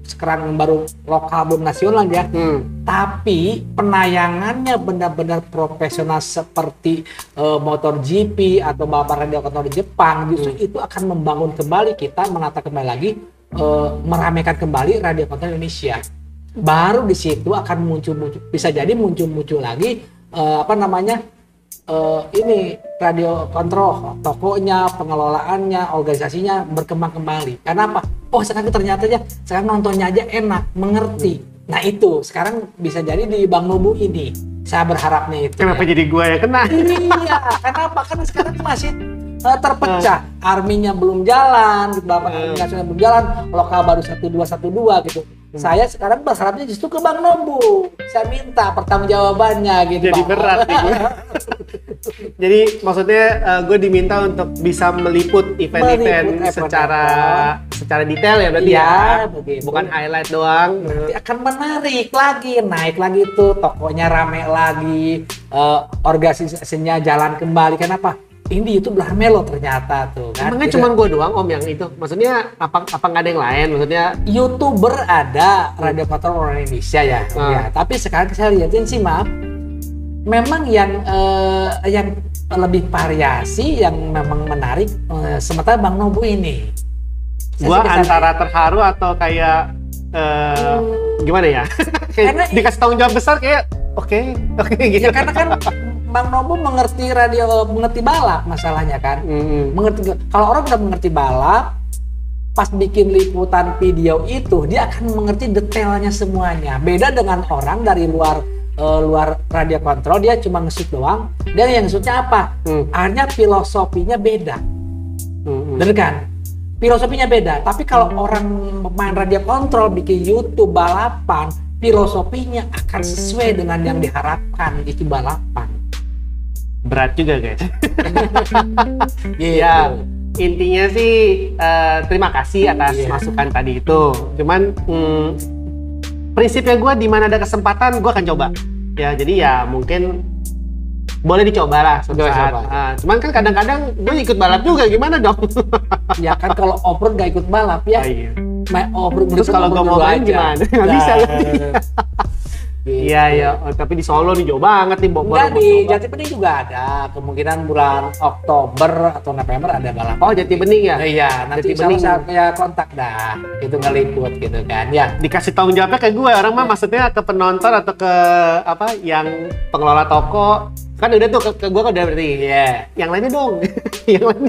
sekarang baru lokal belum nasional ya tapi penayangannya benar-benar profesional seperti MotoGP atau balapan radio kontrol di Jepang justru itu akan membangun kembali kita menata kembali lagi meramaikan kembali radio kontrol Indonesia. Baru di situ akan muncul bisa jadi muncul lagi apa namanya ini radio kontrol tokonya pengelolaannya organisasinya berkembang kembali karena apa sekarang ternyata ya sekarang nontonnya aja enak mengerti nah itu sekarang bisa jadi di Bang Nobu ini saya berharapnya itu kenapa jadi gua yang kena iya kenapa kan sekarang masih terpecah arminya belum jalan balapan nasional belum jalan lokal baru 1212 gitu saya sekarang berharapnya justru ke Bang Nobu saya minta pertanggungjawabannya gitu jadi berat nih gue. Jadi maksudnya gue diminta untuk bisa meliput event-event secara detail ya berarti ya begitu. Bukan highlight doang nanti akan menarik lagi naik lagi tuh tokonya rame lagi organisasinya jalan kembali kenapa ini itu belah melo ternyata tuh kan. Emangnya cuma gue doang om yang itu? Maksudnya apa nggak ada yang lain? Maksudnya YouTuber ada radio kontrol orang Indonesia ya. Ya. Tapi sekarang saya lihatin sih maaf, memang yang lebih variasi yang memang menarik sementara Bang Nobu ini. Gua antara terharu atau kayak gimana ya? Kayak dikasih tanggung jawab besar kayak oke gitu. Ya karena kan Bang Nobu mengerti balap masalahnya kan. Mengerti kalau orang udah mengerti balap pas bikin liputan video itu dia akan mengerti detailnya semuanya. Beda dengan orang dari luar radio kontrol dia cuma nge-shoot doang. Dan yang nge-shootnya apa? Akhirnya filosofinya beda. Bener kan? Filosofinya beda. Tapi kalau orang pemain radio kontrol bikin YouTube balapan, filosofinya akan sesuai dengan yang diharapkan itu balapan. Berat juga guys. Iya. Intinya sih terima kasih atas masukan tadi itu. Cuman prinsipnya gue di mana ada kesempatan gue akan coba. Ya jadi ya mungkin boleh dicoba lah suatu saat. Cuman kan kadang-kadang gue ikut balap juga gimana dong? Ya kan kalau off-road gak ikut balap ya. Iya. Terus kalau gue mau main gimana? Nggak bisa lagi. Iya, tapi di Solo nih jauh banget nih. Enggak, di Jatibening juga ada. Kemungkinan bulan Oktober atau November ada balap. Oh, Jatibening ya? Iya, nanti sama saya kontak dah. Itu ngeliput gitu kan. Ya, dikasih tanggung jawabnya ke gue. Orang mah maksudnya ke penonton atau ke apa yang pengelola toko. Kan udah tuh ke gue kan udah berarti. Iya. Yang lainnya dong.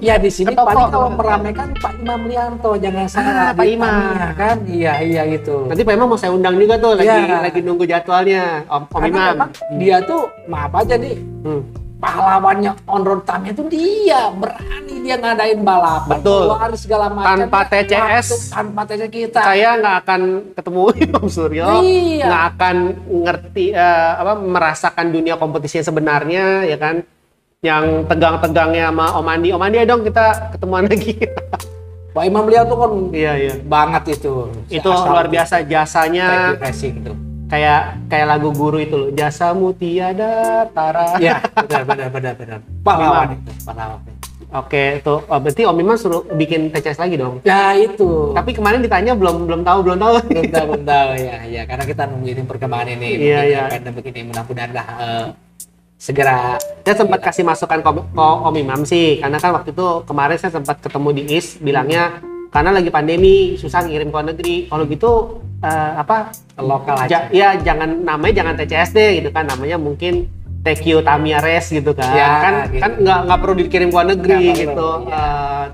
Ya di sini paling kalau meramaikan Pak Imam Lianto, jangan salah Pak Imam kan. Iya gitu. Nanti Pak Imam mau saya undang juga tuh lagi nunggu jadwalnya Om Imam. Dia tuh maaf aja nih. Pahlawannya on road time itu dia berani dia ngadain balapan. Betul. Keluar segala macam. Tanpa TCS. Tanpa TCS kita. Saya nggak akan ketemu Om Suryo. Nggak akan ngerti merasakan dunia kompetisi yang sebenarnya ya kan. Yang tegang-tegangnya sama Om Andi. Om Andi dong kita ketemuan lagi. Pak Imam Lianto tuh kan iya banget itu. Itu luar biasa jasanya. Racing tuh. Kayak lagu guru itu loh, jasamu tiada tara. Ya, benar. Pahlawan itu, pahlawan. Oke, tuh berarti Om Imam suruh bikin TCS lagi dong. Ya itu. Tapi kemarin ditanya belum tahu. Belum tahu ya, karena kita nungguin perkembangan ini. Iya. Karena begini mudah-mudahan lah segera. Saya sempat kasih masukan ke Om Imam sih, karena kan waktu itu kemarin saya sempat ketemu di IS, bilangnya karena lagi pandemi susah ngirim ke luar negeri. Kalau gitu lokal aja. Ya jangan TCS deh gitu kan, namanya mungkin TQ Tamiya Race gitu kan. Ya, gitu. Kan nggak perlu dikirim ke luar negeri gitu.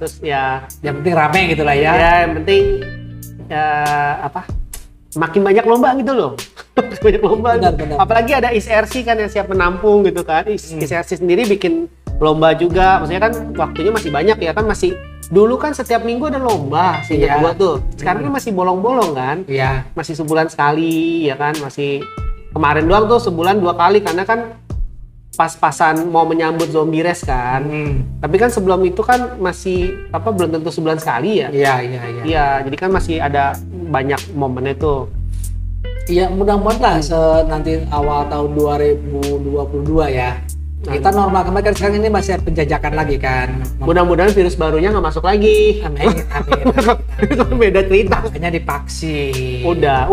Terus ya yang penting rame gitu lah ya. Ya yang penting makin banyak lomba gitu loh. banyak lomba. Benar. Apalagi ada ISRC kan yang siap menampung gitu kan. ISRC sendiri bikin lomba juga. Maksudnya kan waktunya masih banyak ya kan, masih dulu kan setiap minggu ada lomba seingat gua tuh. Sekarang kan masih bolong-bolong kan. Iya. Masih sebulan sekali ya kan, masih kemarin doang tuh sebulan 2 kali karena kan pas-pasan mau menyambut Zombie Race kan. Tapi kan sebelum itu kan masih belum tentu sebulan sekali ya. Iya. Iya, jadi kan masih ada banyak momennya tuh. Iya, mudah-mudahan lah nanti awal tahun 2022 ya. Kita normal kembali kan, sekarang ini masih penjajakan lagi kan. Mudah-mudahan virus barunya nggak masuk lagi. Amin. Beda cerita. Makanya divaksin. Udah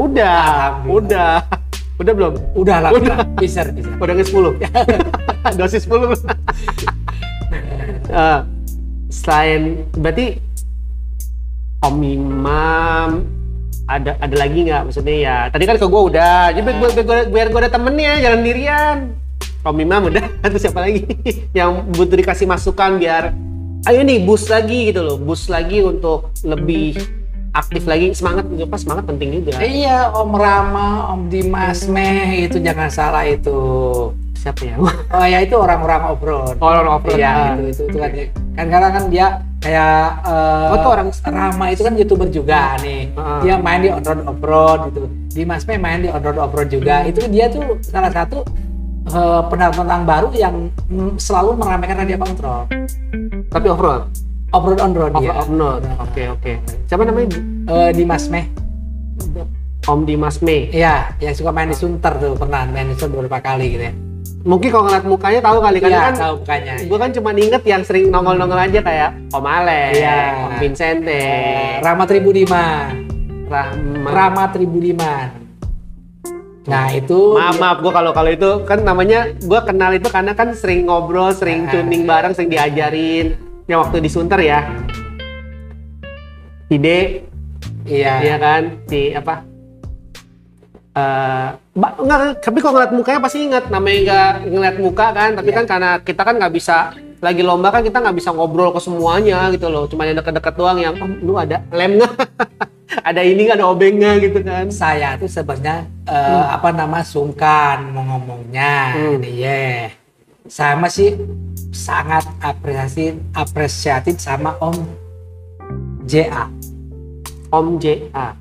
belum? Udah lah, bisa. Udah ke 10. Dosis 10. Selain berarti Om Imam ada lagi nggak, maksudnya ya tadi kan ke gue udah, jadi biar gue ada temennya, jalan dirian. Om Imam udah, terus siapa lagi yang butuh dikasih masukan biar ayo nih boost lagi gitu loh, boost lagi untuk lebih aktif lagi, semangat penting juga. Iya, Om Rama, Om Dimas Meh, itu jangan salah itu. Siapa ya? Oh ya, itu orang-orang off-road. Orang off-road. Iya, itu kan kadang kan dia kayak tuh orang Rama itu kan YouTuber juga nih. Dia main di on-road off-road gitu. Dimas Meh main di on-road off-road juga. Itu dia tuh salah satu pendatang baru yang selalu meramaikan radio kontrol. Tapi off-road? Off-road on-road dia. Off-road. Oke. Siapa namanya? Dimas Meh. Om Dimas Meh. Iya, yang suka main di Sunter tuh, pernah main di Sunter beberapa kali gitu ya. Mungkin kalau ngeliat mukanya tahu kali kan. Iya, kan tahu mukanya. Gue kan cuma inget yang sering nongol-nongol aja kayak Om Ale, Om Vincente, Rama Tribudiman. Rama Tribudiman. Nah itu maaf gue kalau itu kan namanya gue kenal itu karena kan sering ngobrol, sering tuning bareng, sering diajarin. Yang waktu di Sunter ya. Ide. Iya kan, si apa? Enggak, tapi kalau ngeliat mukanya pasti ingat, namanya nggak ngeliat muka kan, tapi kan karena kita kan nggak bisa lagi lomba kan, kita nggak bisa ngobrol ke semuanya gitu loh, cuma yang deket-deket doang yang lu ada lem nggak, ada ini nggak, ada obeng nggak gitu kan. Saya tuh sebenarnya sungkan mau ngomongnya, saya masih sangat apresiatif sama Om JA. Om JA.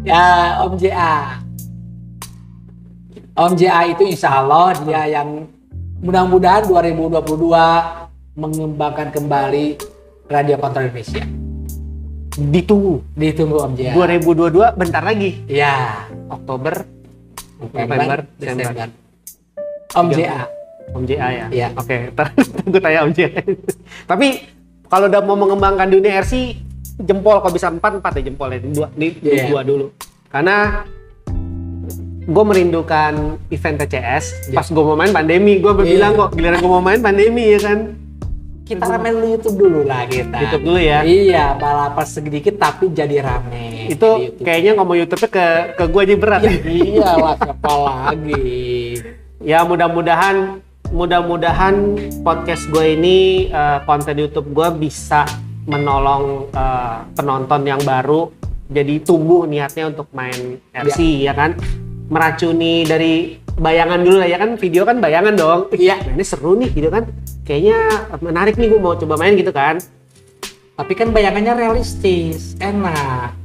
Ya, Om JA. Om JA itu insya Allah dia yang mudah-mudahan 2022 mengembangkan kembali Radio Kontrol Indonesia. Ditunggu Om JA. 2022 bentar lagi. Ya, Oktober, November, Desember. Om JA. Om JA ya? Iya. Oke, tunggu tanya Om JA. Tapi kalau udah mau mengembangkan dunia RC, jempol, kalau bisa 4 ya jempol ya, dua dulu. Karena gue merindukan event TCS. Pas gue mau main pandemi, gue bilang kok giliran gue mau main pandemi ya kan. Kita ramein dulu YouTube dulu lah kita. YouTube dulu ya. Iya, balapan sedikit tapi jadi rame. Itu kayaknya ngomong YouTube-nya ke gue aja berat. Iya lah, siapa lagi. Ya mudah-mudahan podcast gue ini, konten YouTube gue bisa menolong penonton yang baru jadi tumbuh niatnya untuk main RC ya kan, meracuni dari bayangan dulu lah ya kan, video kan bayangan dong. Iya, ini seru nih video kan, kayaknya menarik nih, gue mau coba main gitu kan. Tapi kan bayangannya realistis, enak.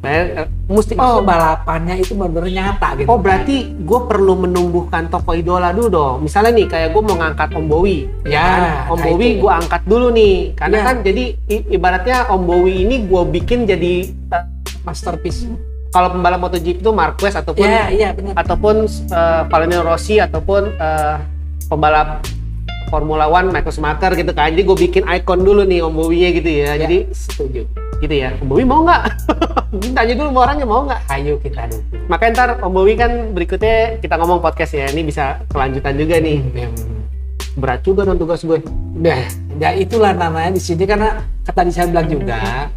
Mesti balapannya itu benar-benar nyata gitu. Oh berarti gue perlu menumbuhkan tokoh idola dulu dong. Misalnya nih kayak gue mau ngangkat Om Bowie. Ya. Kan? Om Bowie gue angkat dulu nih. Karena kan jadi ibaratnya Om Bowie ini gue bikin jadi masterpiece. Kalau pembalap MotoGP itu Marquez ataupun ataupun Valentino Rossi ataupun pembalap Formula One Michael Schumacher gitu kan. Jadi gue bikin ikon dulu nih Om Bowie-nya gitu ya. Jadi setuju. Gitu ya. Om Bowie mau nggak? Tanya dulu sama orangnya mau nggak? Ayo kita dulu. Makanya ntar Om Bowie kan berikutnya kita ngomong podcast ya. Ini bisa kelanjutan juga nih. Berat juga dong tugas gue. Ya itulah namanya di sini, karena tadi saya bilang juga.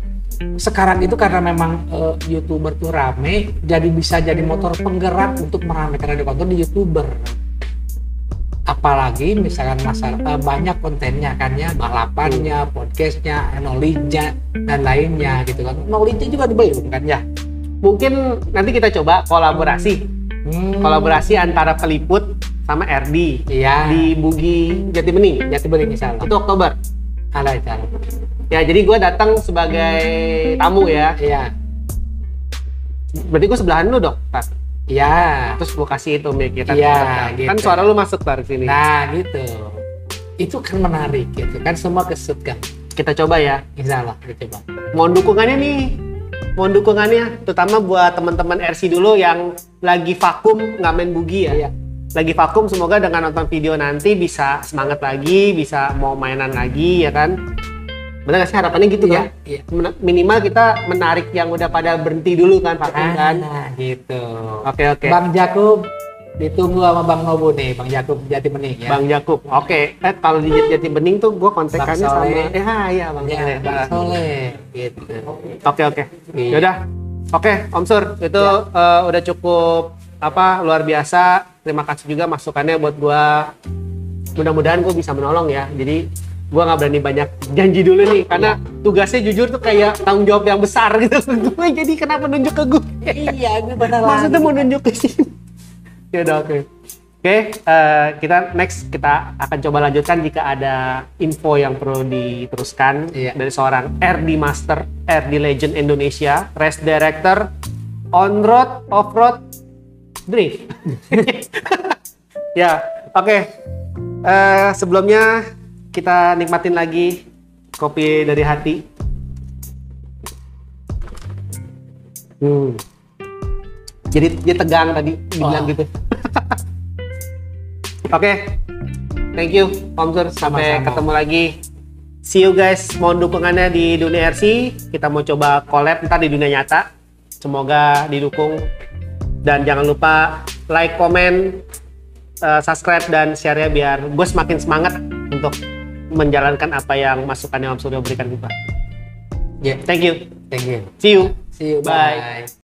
Sekarang itu karena memang YouTuber tuh rame, jadi bisa jadi motor penggerak untuk meramaikan radio kontrol di YouTuber. Apalagi misalkan banyak kontennya kan ya, balapannya, podcastnya, knowledge-nya dan lainnya gitu kan. Knowledge juga belum kan ya. Mungkin nanti kita coba kolaborasi Kolaborasi antara Peliput sama RD Iya. di Bugi Jatibening. Jatibening insya Allah. Itu Oktober. Ada insya Allah. Ya, jadi gue datang sebagai tamu ya. Iya. Berarti gue sebelahan lu dong, Tar. Iya. Terus gue kasih itu mic ya kan. Iya, Kan gitu. suara lu masuk Tar sini. Nah gitu. Itu kan menarik gitu kan, semua kesut kan. Kita coba ya. Insya Allah kita coba. Mohon dukungannya nih. Mohon dukungannya, terutama buat teman-teman RC dulu yang lagi vakum nggak main bugi ya. Iya. Lagi vakum, semoga dengan nonton video nanti bisa semangat lagi, bisa mau mainan lagi ya kan. Benar nggak sih harapannya gitu Iya, kan? iya. Minimal kita menarik yang udah pada berhenti dulu kan vakum kan. Nah gitu. Oke. Bang Jakub ditunggu sama Bang Nobu nih, Bang Jakub Jatibening ya. Bang Jakub. Oke. Kalau di Jatibening tuh gue kontekannya Bang sama Soleh. iya Bang Ya, Soleh. Bang Soleh gitu. Oke. Iya. Yaudah. Oke, Om Sur, itu udah cukup luar biasa. Terima kasih juga masukannya buat gua. Mudah-mudahan gua bisa menolong ya. Jadi gua nggak berani banyak janji dulu nih, karena tugasnya jujur tuh kayak tanggung jawab yang besar gitu. Gue jadi kenapa nunjuk ke gue? Iya, gue benar. Maksudnya mau nunjuk ke sini. Ya udah oke. Oke, kita next kita akan coba lanjutkan jika ada info yang perlu diteruskan dari seorang RD Master, RD Legend Indonesia, Race Director, On Road, Off Road, Drift. Ya, oke. Sebelumnya kita nikmatin lagi kopi dari hati. Jadi dia tegang tadi dibilang gitu. Oke, thank you Om Sur, sampai Sama-sama. ketemu lagi. See you guys, mohon dukungannya di dunia RC. Kita mau coba collab ntar di dunia nyata. Semoga didukung. Dan jangan lupa like, comment, subscribe, dan share-nya biar gue semakin semangat untuk menjalankan apa yang masukannya Om Suryo berikan kita. Yeah. Thank you. Thank you. See you. See you. Bye. Bye.